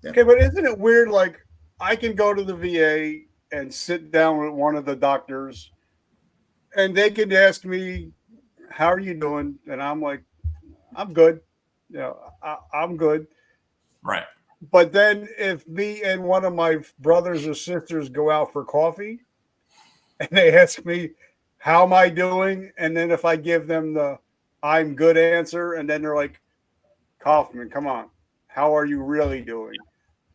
Okay, but isn't it weird? Like, I can go to the VA and sit down with one of the doctors, and they can ask me, "How are you doing?" And I'm like, "I'm good. I'm good." Right. But then if me and one of my brothers or sisters go out for coffee, and they ask me, "How am I doing?" and then if I give them the "I'm good" answer, and then they're like, "Kaufman, come on, how are you really doing?"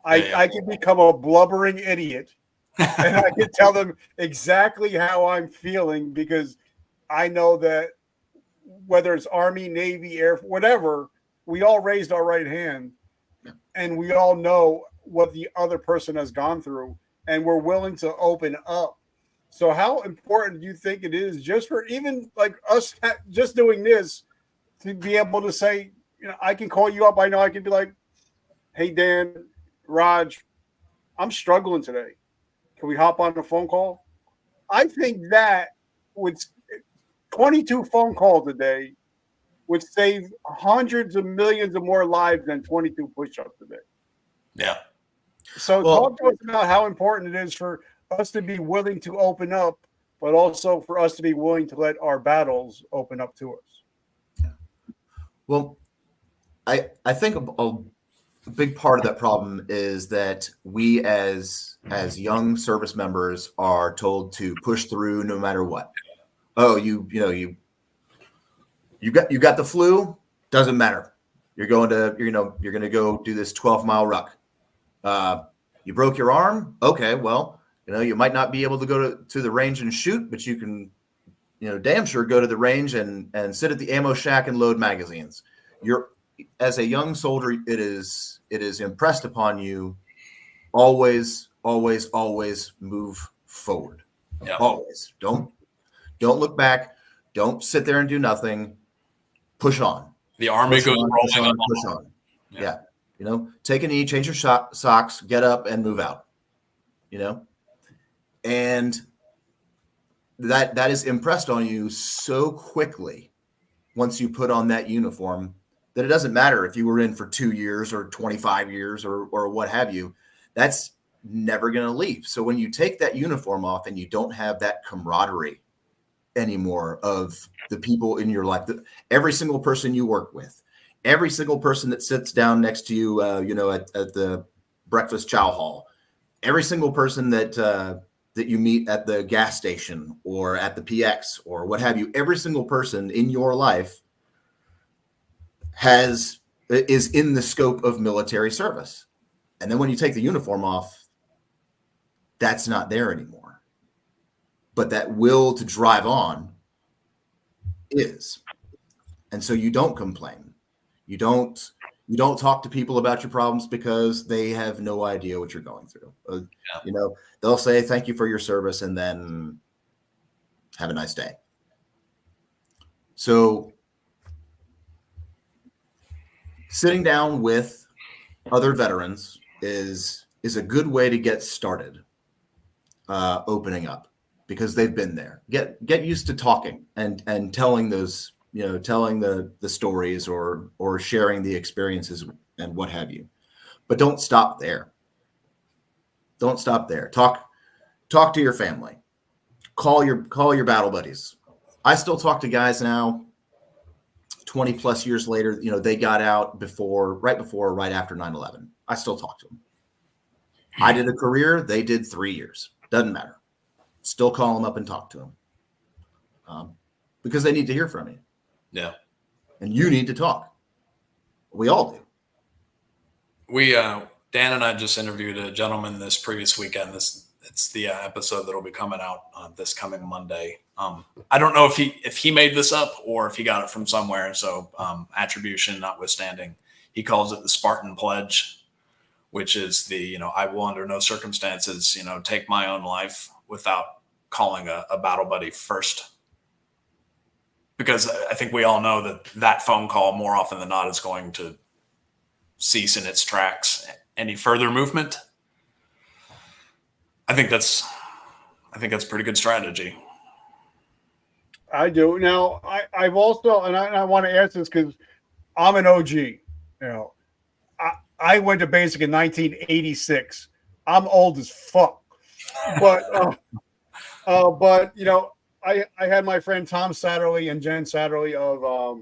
I can become a blubbering idiot, and I can tell them exactly how I'm feeling, because I know that whether it's Army, Navy, Air, whatever, we all raised our right hand, and we all know what the other person has gone through, and we're willing to open up. So how important do you think it is, just for even like us just doing this, to be able to say, I can call you up. I know I can be like, "Hey, Dan, Raj, I'm struggling today. Can we hop on a phone call?" I think that would 22 phone calls a day would save hundreds of millions of more lives than 22 push-ups a day. Yeah. So talk to us about how important it is for us to be willing to open up, but also for us to be willing to let our battles open up to us. Well, I think a big part of that problem is that we as young service members are told to push through no matter what. Oh, you got the flu, doesn't matter. You're going to go do this 12-mile ruck. You broke your arm. Okay, well, you might not be able to go to the range and shoot, but you can, damn sure go to the range and sit at the ammo shack and load magazines. As a young soldier, it is impressed upon you, always move forward. Yeah. Always. Don't look back. Don't sit there and do nothing. Push on. The Army goes rolling on. Push on. Yeah. Take a knee, change your socks, get up and move out. And that is impressed on you so quickly once you put on that uniform that it doesn't matter if you were in for 2 years or 25 years or what have you. That's never going to leave. So when you take that uniform off and you don't have that camaraderie anymore of the people in your life, every single person you work with, every single person that sits down next to you, at the breakfast chow hall, every single person that you meet at the gas station or at the PX or what have you, every single person in your life has is in the scope of military service. And then when you take the uniform off, that's not there anymore. But that will to drive on is. And so you don't complain. You don't talk to people about your problems because they have no idea what you're going through. They'll say, thank you for your service, and then have a nice day. So sitting down with other veterans is a good way to get started opening up, because they've been there. Get used to talking and telling those, telling the stories or sharing the experiences and what have you. But don't stop there. Don't stop there. Talk to your family. Call your battle buddies. I still talk to guys now, 20 plus years later. They got out right after 9/11. I still talk to them. I did a career. They did 3 years. Doesn't matter. Still call them up and talk to them because they need to hear from you. Yeah. And you need to talk. We all do. Dan and I just interviewed a gentleman this previous weekend. It's the episode that'll be coming out this coming Monday. I don't know if he made this up or if he got it from somewhere. So attribution notwithstanding, he calls it the Spartan Pledge, which is the, I will under no circumstances, take my own life without calling a battle buddy first. Because I think we all know that phone call more often than not is going to cease in its tracks any further movement. I think that's pretty good strategy. I do. Now, I've also, and I want to ask this because I'm an OG. I went to basic in 1986. I'm old as fuck. But I had my friend Tom Satterley and Jen Satterley of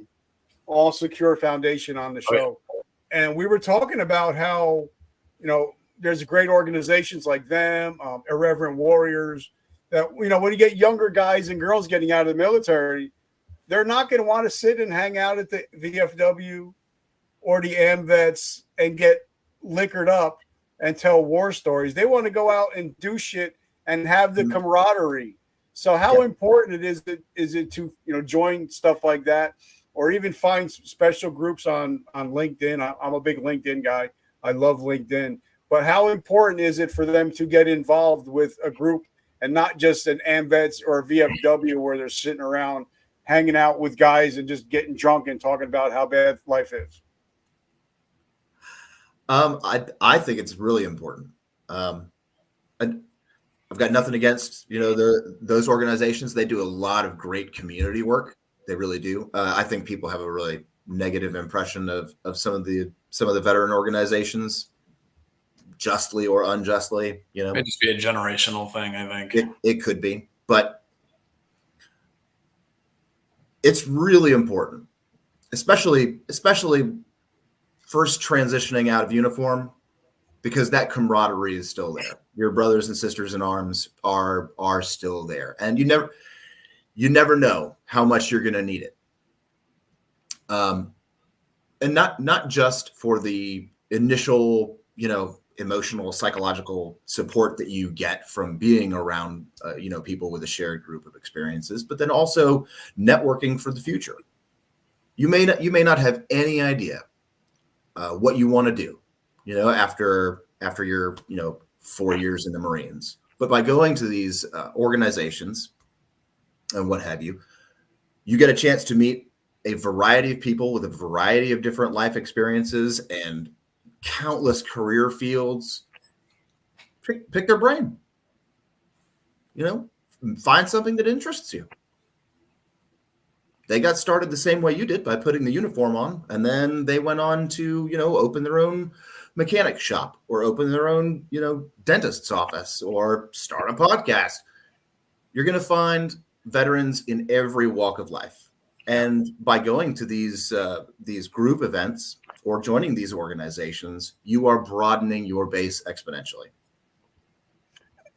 All Secure Foundation on the show. And we were talking about how, there's great organizations like them, Irreverent Warriors, that, when you get younger guys and girls getting out of the military, they're not going to want to sit and hang out at the VFW or the AMVETS and get liquored up and tell war stories. They want to go out and do shit and have the camaraderie. So how important is it to, join stuff like that, or even find special groups on LinkedIn? I'm a big LinkedIn guy. I love LinkedIn. But how important is it for them to get involved with a group and not just an AMVETS or a VFW where they're sitting around hanging out with guys and just getting drunk and talking about how bad life is? I think it's really important. I've got nothing against, those organizations. They do a lot of great community work. They really do. I think people have a really negative impression of some of the veteran organizations, justly or unjustly. It may just be a generational thing, I think. It could be, but it's really important, especially first transitioning out of uniform, because that camaraderie is still there. Your brothers and sisters in arms are still there, and you never know how much you're going to need it. And not just for the initial, emotional, psychological support that you get from being around, people with a shared group of experiences, but then also networking for the future. You may not have any idea what you want to do, after your, 4 years in the Marines, but by going to these organizations and what have you, you get a chance to meet a variety of people with a variety of different life experiences and countless career fields. Pick their brain, find something that interests you. They got started the same way you did, by putting the uniform on, and then they went on to, open their own mechanic shop or open their own, dentist's office or start a podcast. You're going to find veterans in every walk of life. And by going to these group events or joining these organizations, you are broadening your base exponentially.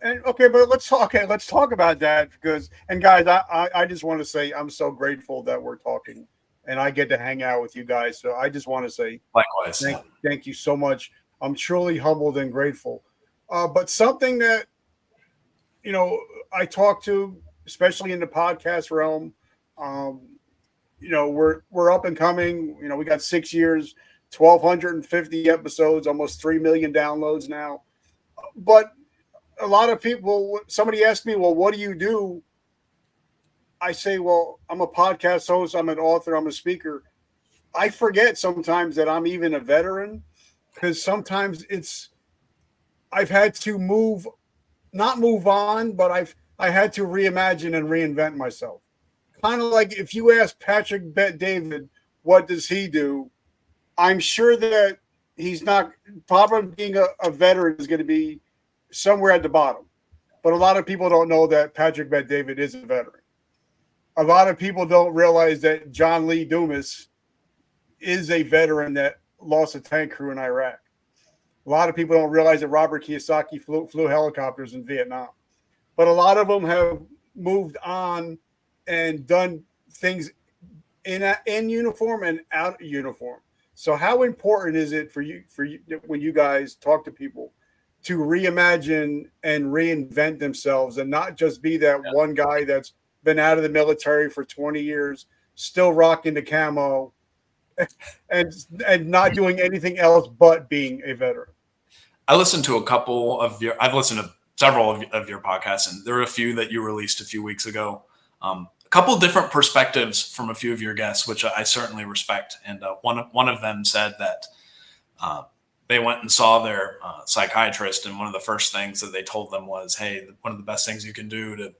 And okay, but let's talk about that, because, and guys, I just want to say I'm so grateful that we're talking and I get to hang out with you guys. So I just want to say Likewise. thank you so much. I'm truly humbled and grateful. But something that, I talk to, especially in the podcast realm, we're up and coming. We got 6 years, 1,250 episodes, almost 3 million downloads now. But a lot of people, somebody asked me, well, what do you do? I say, well, I'm a podcast host, I'm an author, I'm a speaker. I forget sometimes that I'm even a veteran, because sometimes I've had to not move on, but I had to reimagine and reinvent myself. Kind of like if you ask Patrick Bet-David, what does he do? I'm sure that he's not, probably being a veteran is going to be somewhere at the bottom. But a lot of people don't know that Patrick Bet-David is a veteran. A lot of people don't realize that John Lee Dumas is a veteran that lost a tank crew in Iraq. A lot of people don't realize that Robert Kiyosaki flew helicopters in Vietnam. But a lot of them have moved on and done things in uniform and out of uniform. So how important is it for you when you guys talk to people to reimagine and reinvent themselves, and not just be that one guy that's been out of the military for 20 years, still rocking the camo and not doing anything else but being a veteran? I listened to I've listened to several of your podcasts, and there are a few that you released a few weeks ago. A couple different perspectives from a few of your guests, which I certainly respect. And one of them said that they went and saw their psychiatrist, and one of the first things that they told them was, hey, one of the best things you can do to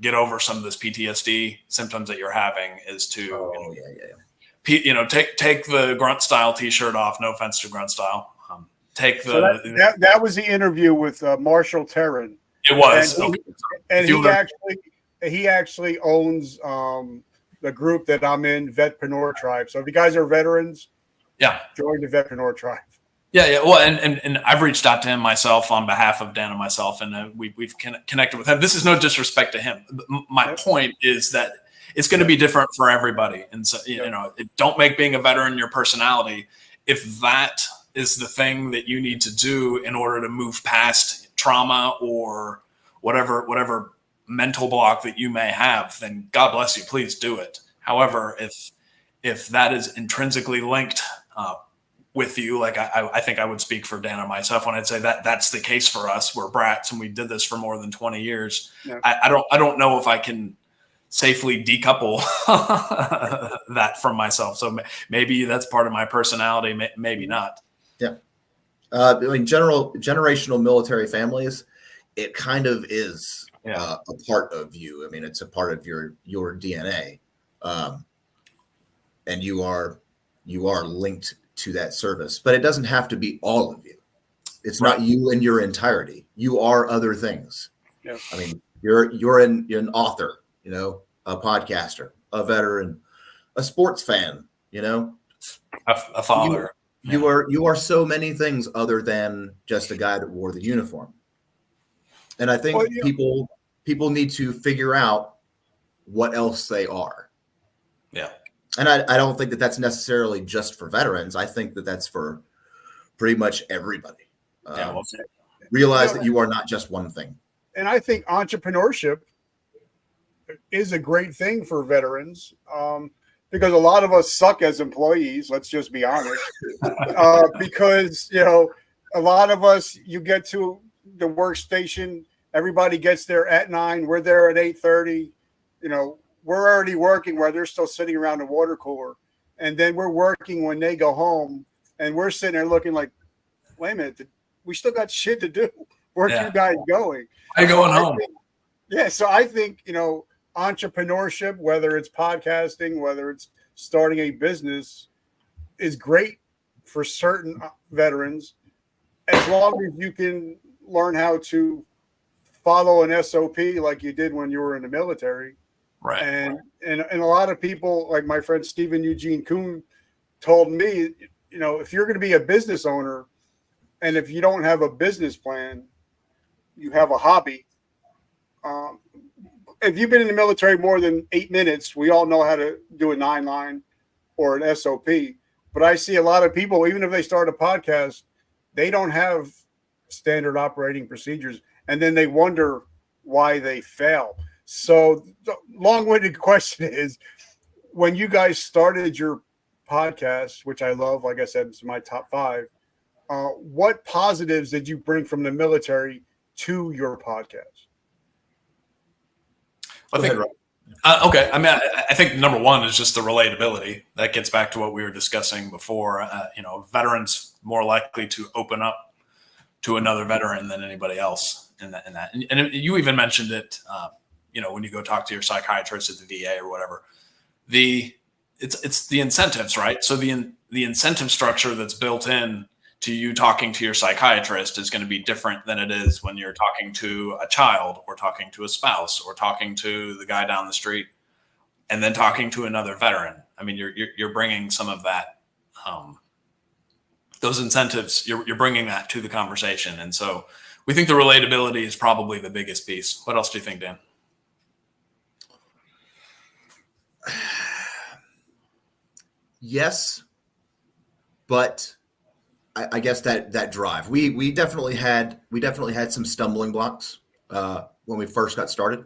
get over some of this PTSD symptoms that you're having is to take the grunt style t-shirt off. No offense to grunt style. That was the interview with Marshall Terran. It was. And he actually owns the group that I'm in, Vetpreneur Tribe. So if you guys are veterans, join the Vetpreneur Tribe. Yeah. Well, and I've reached out to him myself on behalf of Dan and myself, and we've connected with him. This is no disrespect to him. My point is that it's going to be different for everybody. And so, don't make being a veteran your personality. If that is the thing that you need to do in order to move past trauma or whatever mental block that you may have, then God bless you, please do it. However, if that is intrinsically linked with you, like I think I would speak for Dan and myself when I'd say that's the case for us. We're brats and we did this for more than 20 years. Yeah. I don't know if I can safely decouple that from myself. So maybe that's part of my personality, maybe not. Yeah. Generational military families, it kind of is a part of you. I mean, it's a part of your DNA. And you are linked to that service, but it doesn't have to be all of you. It's not you in your entirety. You are other things. Yeah. I mean, you're an author, a podcaster, a veteran, a sports fan, a father. You are so many things other than just a guy that wore the uniform. And I think people need to figure out what else they are. Yeah. And I don't think that that's necessarily just for veterans. I think that that's for pretty much everybody. Realize that you are not just one thing. And I think entrepreneurship is a great thing for veterans, because a lot of us suck as employees. Let's just be honest. Because, a lot of us, you get to the workstation, everybody gets there at 9. We're there at 8:30. We're already working where they're still sitting around the water cooler. And then we're working when they go home, and we're sitting there looking like, wait a minute, we still got shit to do. Where are you guys going? I'm going home. So I think, entrepreneurship, whether it's podcasting, whether it's starting a business, is great for certain veterans, as long as you can learn how to follow an SOP like you did when you were in the military. Right. And a lot of people, like my friend Stephen Eugene Kuhn told me, if you're going to be a business owner, and if you don't have a business plan, you have a hobby. If you've been in the military more than 8 minutes, we all know how to do a 9-line. or an SOP. But I see a lot of people, even if they start a podcast, they don't have standard operating procedures, and then they wonder why they fail. So the long-winded question is, when you guys started your podcast, which I love, like I said, it's my top 5, what positives did you bring from the military to your podcast? Okay. I mean, I think number one is just the relatability. That gets back to what we were discussing before. Veterans more likely to open up to another veteran than anybody else in that. And you even mentioned it, when you go talk to your psychiatrist at the VA or whatever, it's the incentives, right? So the incentive structure that's built in to you talking to your psychiatrist is going to be different than it is when you're talking to a child or talking to a spouse or talking to the guy down the street and then talking to another veteran. I mean, you're bringing some of that, those incentives, you're bringing that to the conversation. And so we think the relatability is probably the biggest piece. What else do you think, Dan? Yes, but I guess that drive. We definitely had some stumbling blocks when we first got started.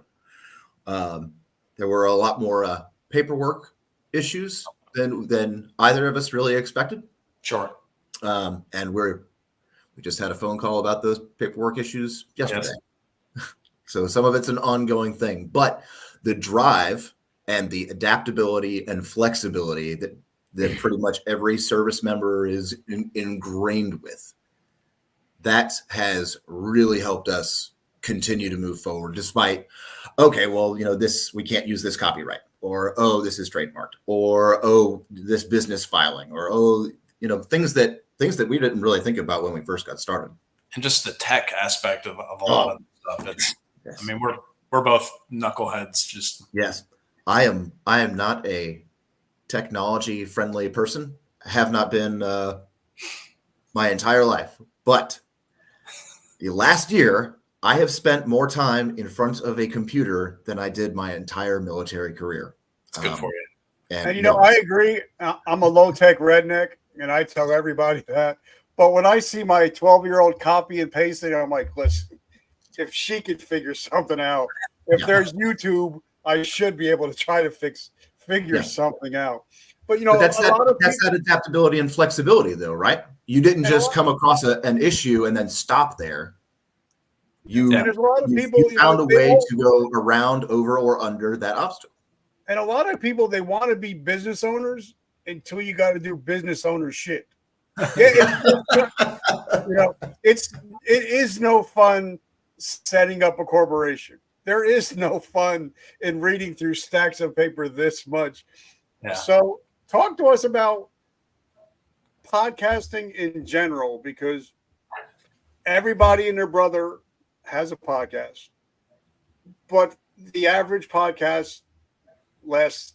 There were a lot more paperwork issues than either of us really expected. Sure. And we just had a phone call about those paperwork issues yesterday. Yes. So some of it's an ongoing thing, but the drive and the adaptability and flexibility that pretty much every service member is ingrained with, that has really helped us continue to move forward despite, this, we can't use this copyright, or, this is trademarked, or, this business filing, or, things that we didn't really think about when we first got started. And just the tech aspect of a lot of stuff. It's, yes. I mean, we're both knuckleheads. Just yes, I am not a technology friendly person. I have not been my entire life, but the last year I have spent more time in front of a computer than I did my entire military career. It's good for you. And I agree. I'm a low tech redneck, and I tell everybody that. But when I see my 12-year-old copy and pasting, I'm like, listen, if she could figure something out, if there's YouTube, I should be able to try to figure something out. But that's that adaptability and flexibility, though, right? You didn't just come across an issue and then stop there. There's a lot of people you found a way to go around, over, or under that obstacle. And a lot of people, they want to be business owners until you got to do business owner shit. It is no fun setting up a corporation. There is no fun in reading through stacks of paper this much. Yeah. So talk to us about podcasting in general, because everybody and their brother has a podcast, but the average podcast lasts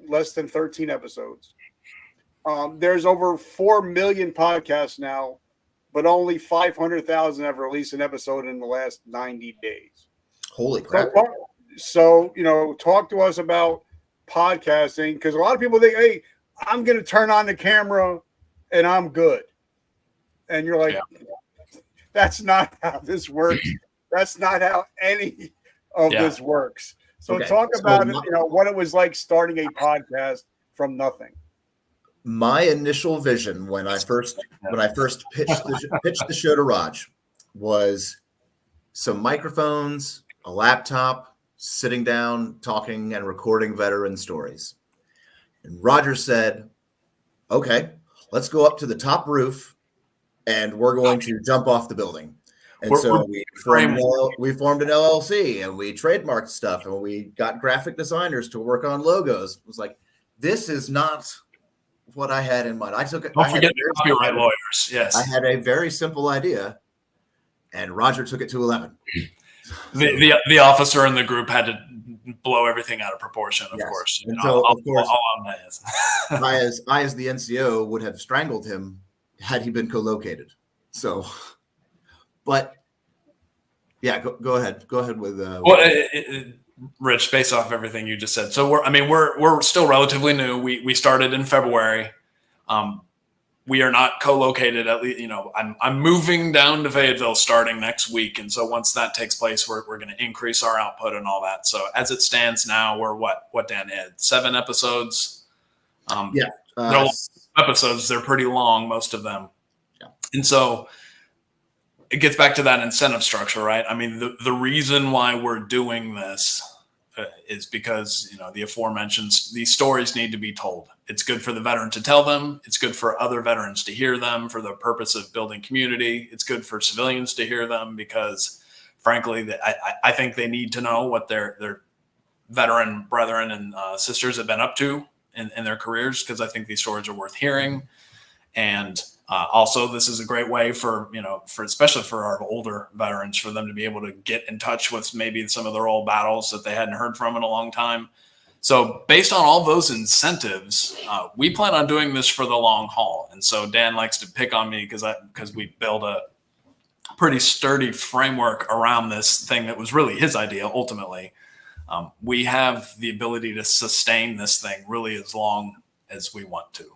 less than 13 episodes. There's over 4 million podcasts now, but only 500,000 have released an episode in the last 90 days. Holy crap. So, talk to us about podcasting, because a lot of people think, hey, I'm going to turn on the camera and I'm good. And you're like, that's not how this works. That's not how any of this works. So talk about what it was like starting a podcast from nothing. My initial vision when I first pitched the show to Raj was some microphones, a laptop, sitting down, talking and recording veteran stories. And Roger said, okay, let's go up to the top roof and we're going to jump off the building. And we formed an LLC and we trademarked stuff and we got graphic designers to work on logos. It was like, this is not what I had in mind. Don't forget the copyright lawyers. Yes. I had a very simple idea and Roger took it to 11. The officer in the group had to blow everything out of proportion, of course. And so, of course, I, as the NCO, would have strangled him had he been co-located. So, but yeah, go ahead. Go ahead with. Rich, based off everything you just said. So we're still relatively new. We started in February. We are not co-located, at least, I'm moving down to Fayetteville starting next week. And so once that takes place, we're going to increase our output and all that. So as it stands now, we're what Dan had 7 episodes. They're episodes. They're pretty long, most of them. Yeah. And so it gets back to that incentive structure, right? I mean, the reason why we're doing this is because, the aforementioned, these stories need to be told. It's good for the veteran to tell them. It's good for other veterans to hear them for the purpose of building community. It's good for civilians to hear them because, frankly, I think they need to know what their veteran brethren and sisters have been up to in their careers, because I think these stories are worth hearing. And also, this is a great way for especially for our older veterans, for them to be able to get in touch with maybe some of their old battles that they hadn't heard from in a long time. So based on all those incentives, we plan on doing this for the long haul. And so Dan likes to pick on me because we build a pretty sturdy framework around this thing that was really his idea ultimately. We have the ability to sustain this thing really as long as we want to.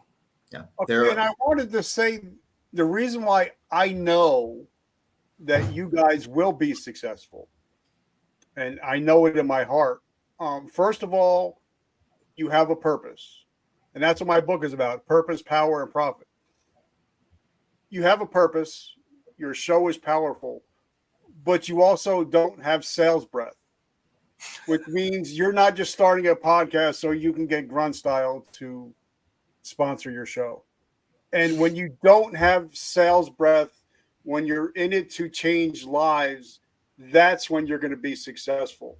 Yeah. Okay, and I wanted to say the reason why I know that you guys will be successful, and I know it in my heart. First of all, you have a purpose, and that's what my book is about: purpose, power, and profit. You have a purpose. Your show is powerful, but you also don't have sales breath, which means you're not just starting a podcast so you can get Grunt Style to sponsor your show. And when you don't have sales breath, when you're in it to change lives, that's when you're going to be successful.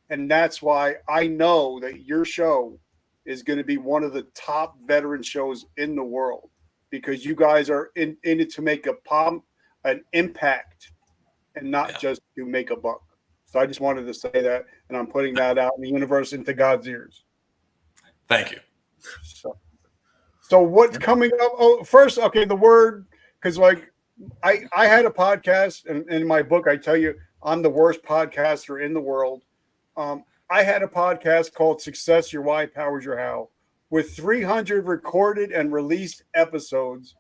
And that's why I know that your show is going to be one of the top veteran shows in the world, because you guys are in it to make an impact and not just to make a buck. So I just wanted to say that, and I'm putting that out in the universe into God's ears. Thank you. So what's coming up? Oh, first, okay, the word, because I had a podcast, and in my book I tell you I'm the worst podcaster in the world. I had a podcast called Success Your Why Powers Your How, with 300 recorded and released episodes,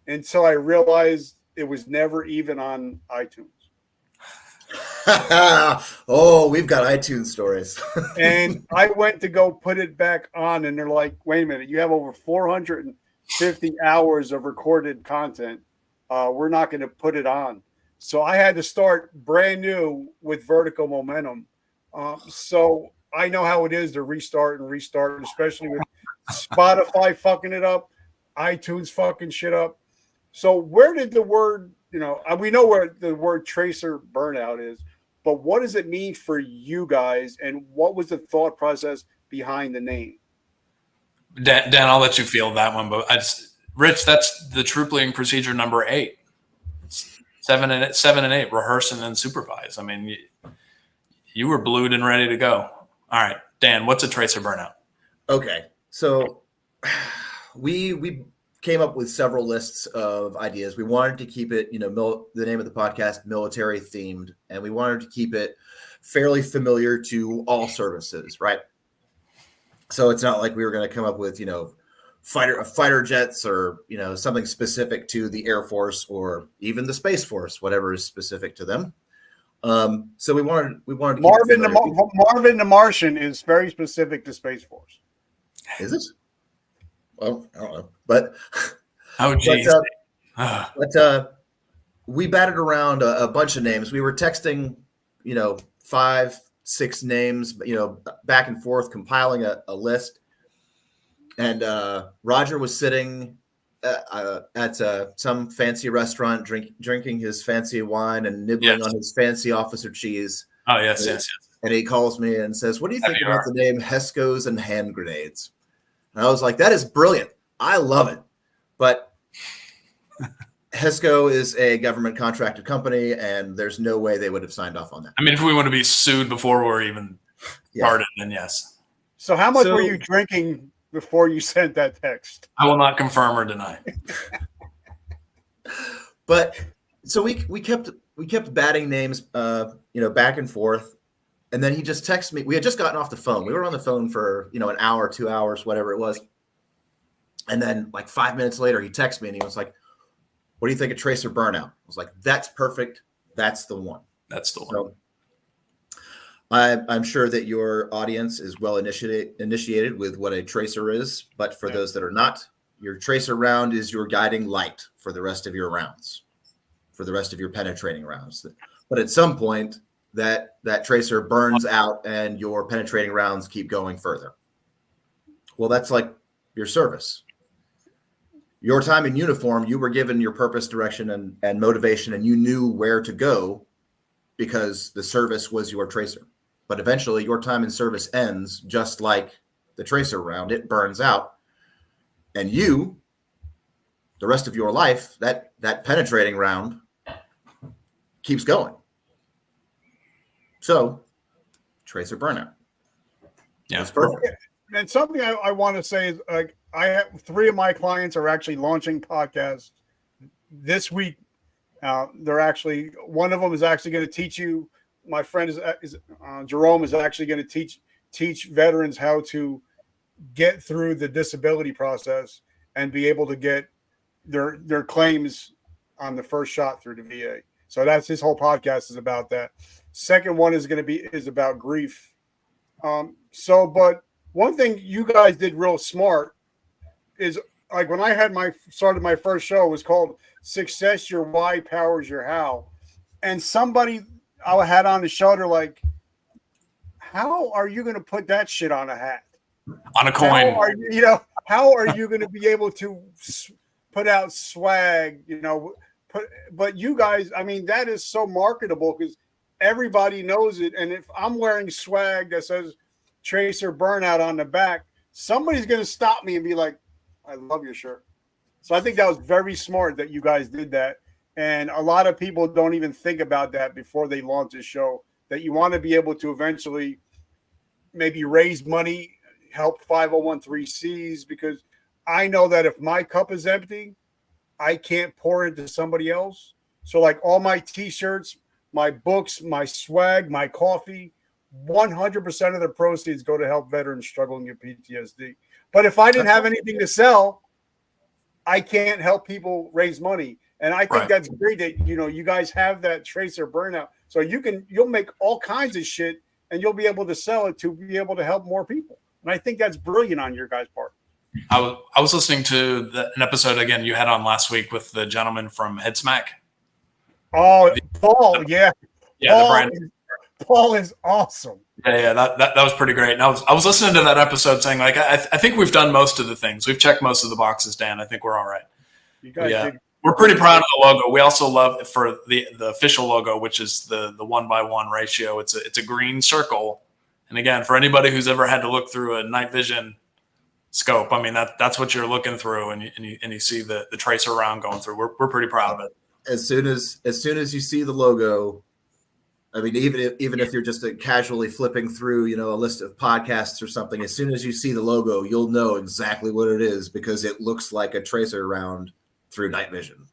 until I realized it was never even on iTunes. Oh, we've got iTunes stories. And I went to go put it back on, and they're like, wait a minute, you have over 450 hours of recorded content. We're not going to put it on. So I had to start brand new with Vertical Momentum. So I know how it is to restart, especially with Spotify fucking it up, iTunes fucking shit up. So where did the word, we know where the word Tracer Burnout is, but what does it mean for you guys, and what was the thought process behind the name? Dan, I'll let you feel that one, but Rich, that's the troopling procedure number 8. 7 and 8, rehearse and then supervise. I mean, you were blued and ready to go. All right, Dan, what's a Tracer Burnout? Okay, so we came up with several lists of ideas. We wanted to keep it, the name of the podcast, military themed, and we wanted to keep it fairly familiar to all services, right? So it's not like we were going to come up with, fighter jets or, something specific to the Air Force or even the Space Force, whatever is specific to them. So we wanted to Marvin the Martian is very specific to Space Force. Is it? Well, I don't know, but we batted around a bunch of names. We were texting, 5-6 names, back and forth, compiling a list. And Roger was sitting at some fancy restaurant, drinking his fancy wine and nibbling on his fancy officer cheese. Oh, yes. And he calls me and says, "What do you think about the name Hescos and Hand Grenades?" And I was like, "That is brilliant. I love it." But HESCO is a government contracted company, and there's no way they would have signed off on that. I mean, if we want to be sued before we're even started, then yes. So how much were you drinking before you sent that text? I will not confirm or deny. But so we kept batting names, back and forth. And then he just texted me. We had just gotten off the phone. We were on the phone for, an hour, 2 hours, whatever it was. And then like 5 minutes later, he texted me and he was like, what do you think of Tracer Burnout? I was like, that's perfect. That's the one. That's the one. So, I'm sure that your audience is well initiated with what a tracer is, but for those that are not, your tracer round is your guiding light for the rest of your rounds, for the rest of your penetrating rounds. But at some point, that tracer burns out and your penetrating rounds keep going further. Well, that's like your service. Your time in uniform, you were given your purpose, direction, and motivation, and you knew where to go because the service was your tracer. But eventually your time in service ends, just like the tracer round. It burns out. And you, the rest of your life, that penetrating round keeps going. So, tracer burnout. Yeah. That's perfect. And something I want to say is, like, I have 3 of my clients are actually launching podcasts this week. They're actually, one of them is actually going to teach you. My friend is Jerome is actually going to teach veterans how to get through the disability process and be able to get their claims on the first shot through the VA. So that's his whole podcast is about that. Second one is about grief. But one thing you guys did real smart is, like, when I had started my first show, it was called Success Your Why Powers Your How. And somebody I had on the show, they're like, how are you going to put that shit on a hat? On a coin. How are you going to be able to put out swag, but you guys, I mean, that is so marketable because everybody knows it. And if I'm wearing swag that says Tracer Burnout on the back, somebody's going to stop me and be like, I love your shirt. So I think that was very smart that you guys did that. And a lot of people don't even think about that before they launch a show, that you want to be able to eventually maybe raise money, help 501(c)(3)s, because I know that if my cup is empty, I can't pour into somebody else. So like all my t-shirts, my books, my swag, my coffee, 100% of the proceeds go to help veterans struggling with PTSD. But if I didn't have anything to sell, I can't help people raise money. And I think that's great that, you guys have that Tracer Burnout. So you'll make all kinds of shit and you'll be able to sell it to be able to help more people. And I think that's brilliant on your guys' part. I was listening to an episode again you had on last week with the gentleman from Headsmack. Oh, Paul, yeah. Yeah, Paul is awesome. Yeah, that was pretty great. And I was listening to that episode saying, like, I think we've done most of the things. We've checked most of the boxes, Dan. I think we're all right. You guys we're pretty proud of the logo. We also love for the official logo, which is the 1:1 ratio. It's a green circle. And again, for anybody who's ever had to look through a night vision scope, I mean, that's what you're looking through, and you see the tracer round going through. We're pretty proud of it. As soon as you see the logo, I mean, even if you're just casually flipping through, a list of podcasts or something, as soon as you see the logo, you'll know exactly what it is because it looks like a tracer round through night vision.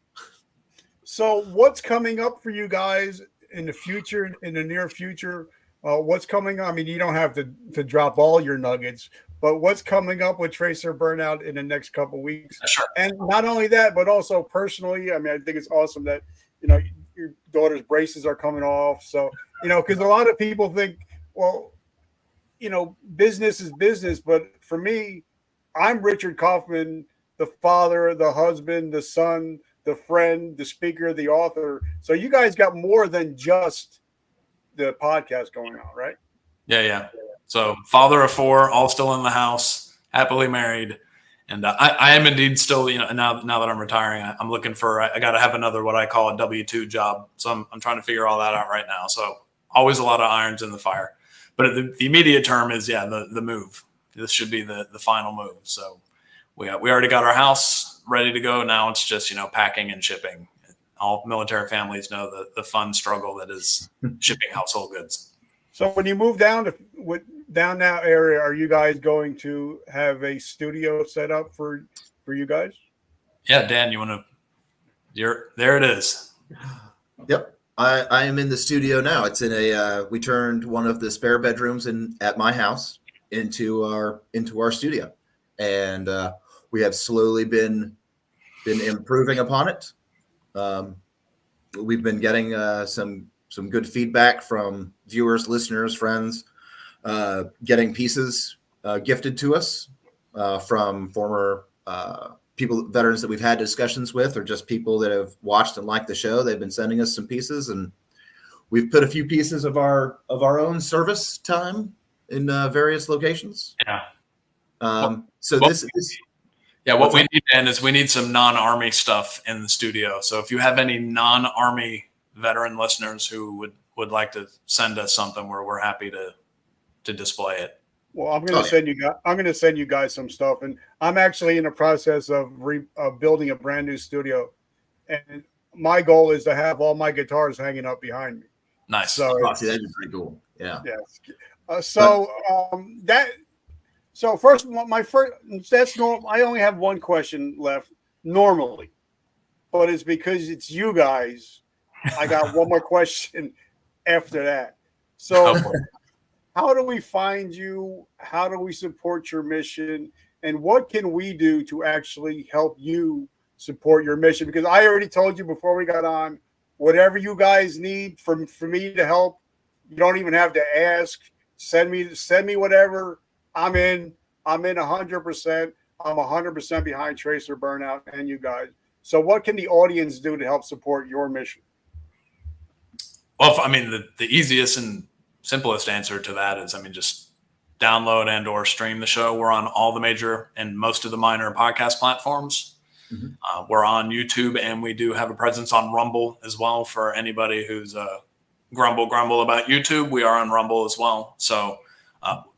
So what's coming up for you guys in the future, in the near future? What's coming up? I mean, you don't have to drop all your nuggets, but what's coming up with Tracer Burnout in the next couple of weeks? Sure. And not only that, but also personally, I mean, I think it's awesome that, your daughter's braces are coming off. So, because a lot of people think, well, business is business. But for me, I'm Richard Kaufman, the father, the husband, the son, the friend, the speaker, the author. So you guys got more than just the podcast going on, right? Yeah. So father of 4, all still in the house, happily married. And I am indeed still, now that I'm retiring, I'm looking for, I got to have another, what I call a W-2 job. So I'm trying to figure all that out right now. So always a lot of irons in the fire, but the immediate term is, the move. This should be the final move. So we already got our house ready to go. Now it's just, packing and shipping. All military families know the fun struggle that is shipping household goods. So when you move down that area, are you guys going to have a studio set up for you guys? Yeah, Dan, there it is. Yep. I am in the studio now. It's in we turned one of the spare bedrooms at my house into our studio, and we have slowly been improving upon it. We've been getting some good feedback from viewers, listeners, friends, getting pieces gifted to us from former veterans that we've had discussions with, or just people that have watched and liked the show. They've been sending us some pieces, and we've put a few pieces of our own service time in various locations. Yeah. What we need, Dan, is we need some non-Army stuff in the studio. So if you have any non-Army veteran listeners who would like to send us something, we're happy to display it. Well, I'm going to send you guys some stuff, and I'm actually in the process of building a brand new studio, and my goal is to have all my guitars hanging up behind me. Nice. So that'd be pretty cool. Yeah. Yes. That's normal. I only have one question left normally, but it's because it's you guys. I got one more question after that. So. How do we find you? How do we support your mission? And what can we do to actually help you support your mission? Because I already told you before we got on, whatever you guys need for me to help, you don't even have to ask. Send me whatever. I'm in 100%. I'm 100% behind Tracer Burnout and you guys. So what can the audience do to help support your mission? Well, the easiest and simplest answer to that is, just download and or stream the show. We're on all the major and most of the minor podcast platforms. Mm-hmm. We're on YouTube, and we do have a presence on Rumble as well. For anybody who's grumble about YouTube, we are on Rumble as well. So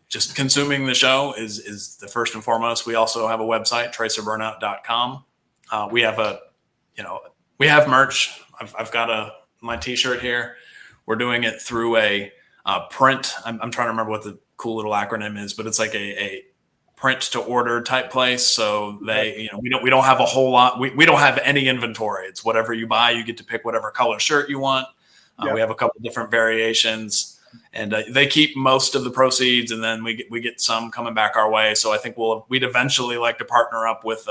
just consuming the show is the first and foremost. We also have a website, tracerburnout.com. We have merch. I've got my t-shirt here. We're doing it through a print. I'm trying to remember what the cool little acronym is, but it's like a print to order type place. So we don't have a whole lot. We don't have any inventory. It's whatever you buy, you get to pick whatever color shirt you want. We have a couple different variations, and they keep most of the proceeds, and then we get some coming back our way. So I think we'd eventually like to partner up with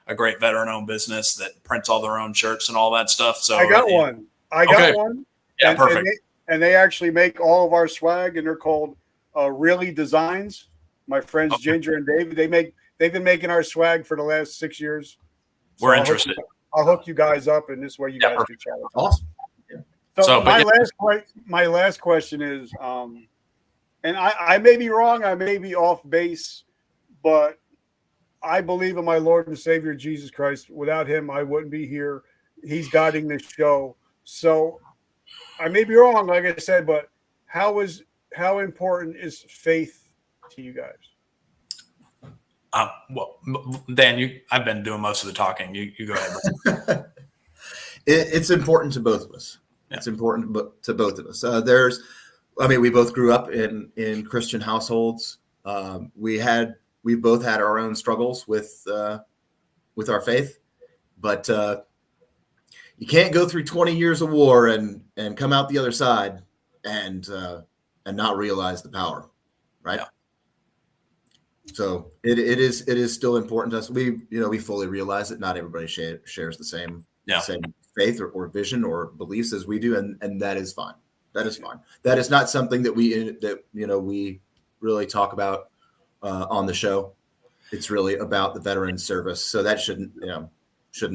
a great veteran-owned business that prints all their own shirts and all that stuff. So I got one. Yeah, perfect. And they actually make all of our swag, and they're called Really Designs. My friends Ginger and David, they've been making our swag for the last 6 years. So we're interested. I'll hook you guys up, and this way you guys can chat. Awesome. Yeah. So my last question is, and I may be wrong, I may be off base, but I believe in my Lord and Savior Jesus Christ. Without him, I wouldn't be here. He's guiding this show. So I may be wrong, like I said, but how important is faith to you guys? Well, Dan, I've been doing most of the talking. You go ahead. It's important to both of us. Yeah. It's important to both of us. We both grew up in Christian households. We've both had our own struggles with our faith, but you can't go through 20 years of war and come out the other side and not realize the power, right? Yeah. So it is still important to us. We fully realize that not everybody shares the same faith or vision or beliefs as we do, and that is fine. That is fine. That is not something that we really talk about on the show. It's really about the veteran service. So that shouldn't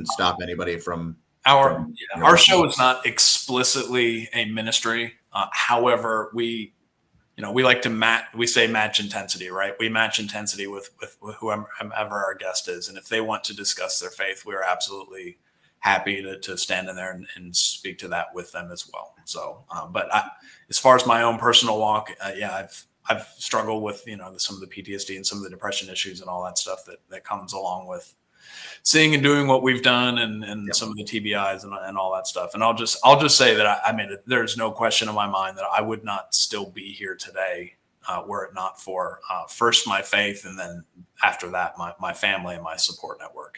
stop anybody from. Our show is not explicitly a ministry. However, we like to we say match intensity, right? We match intensity with whoever our guest is. And if they want to discuss their faith, we're absolutely happy to stand in there and speak to that with them as well. So, as far as my own personal walk, I've struggled with, some of the PTSD and some of the depression issues and all that stuff that comes along with seeing and doing what we've done and some of the TBIs and all that stuff. And I'll just say that there's no question in my mind that I would not still be here today were it not for first my faith, and then after that, my family and my support network.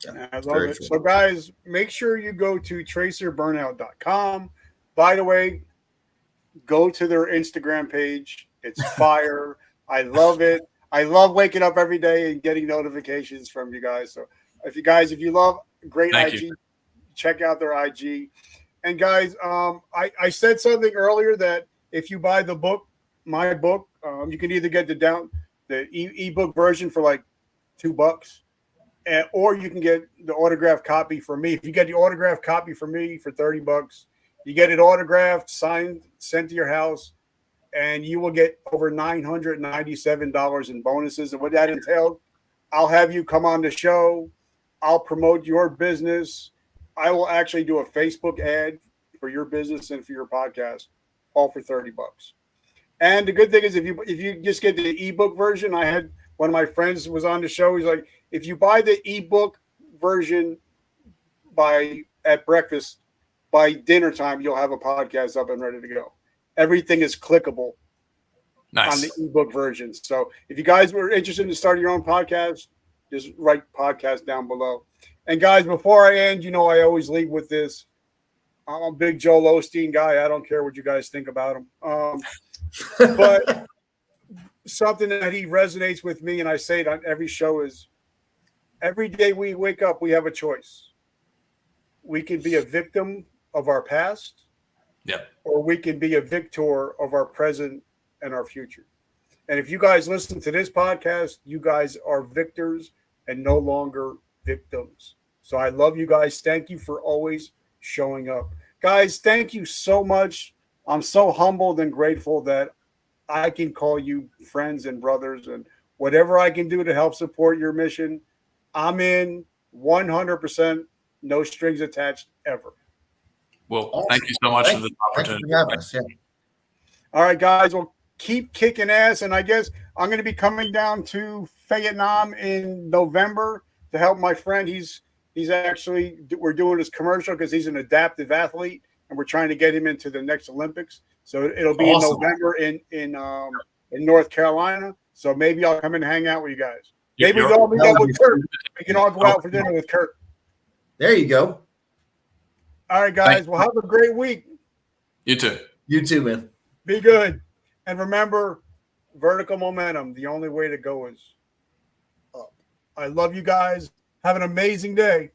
Yeah, I love it. So guys, make sure you go to tracerburnout.com. By the way, go to their Instagram page. It's fire. I love it. I love waking up every day and getting notifications from you guys. So if you love great Thank IG, you. check out their IG. And guys, I said something earlier that if you buy the book, my book, you can either get the ebook version for like $2, or you can get the autographed copy from me. If you get the autographed copy from me for $30, you get it autographed, signed, sent to your house, and you will get over $997 in bonuses. And what that entails, I'll have you come on the show. I'll promote your business. I will actually do a Facebook ad for your business and for your podcast, all for $30. And the good thing is, if you just get the ebook version, I had one of my friends was on the show. He's like, if you buy the ebook version at breakfast, by dinner time, you'll have a podcast up and ready to go. Everything is clickable on the ebook version. So if you guys were interested in starting your own podcast, just write podcast down below. And guys, before I end, I always leave with this. I'm a big Joel Osteen guy. I don't care what you guys think about him. But something that he resonates with me, and I say it on every show, is every day we wake up, we have a choice. We can be a victim of our past, or we can be a victor of our present and our future. And if you guys listen to this podcast, you guys are victors and no longer victims. So I love you guys. Thank you for always showing up. Guys, thank you so much. I'm so humbled and grateful that I can call you friends and brothers, and whatever I can do to help support your mission, I'm in 100%, no strings attached ever. Well, awesome. Thank you so much for this opportunity. Thank you for having us. Yeah. All right, guys. Well, keep kicking ass. And I guess I'm going to be coming down to Vietnam in November to help my friend. We're doing this commercial because he's an adaptive athlete, and we're trying to get him into the next Olympics. So it'll be awesome. In November in North Carolina. So maybe I'll come and hang out with you guys. Maybe we'll all meet up with Kurt. We can all go out for dinner with Kurt. There you go. All right, guys. Well, have a great week. You too. You too, man. Be good. And remember, vertical momentum, the only way to go is up. I love you guys. Have an amazing day.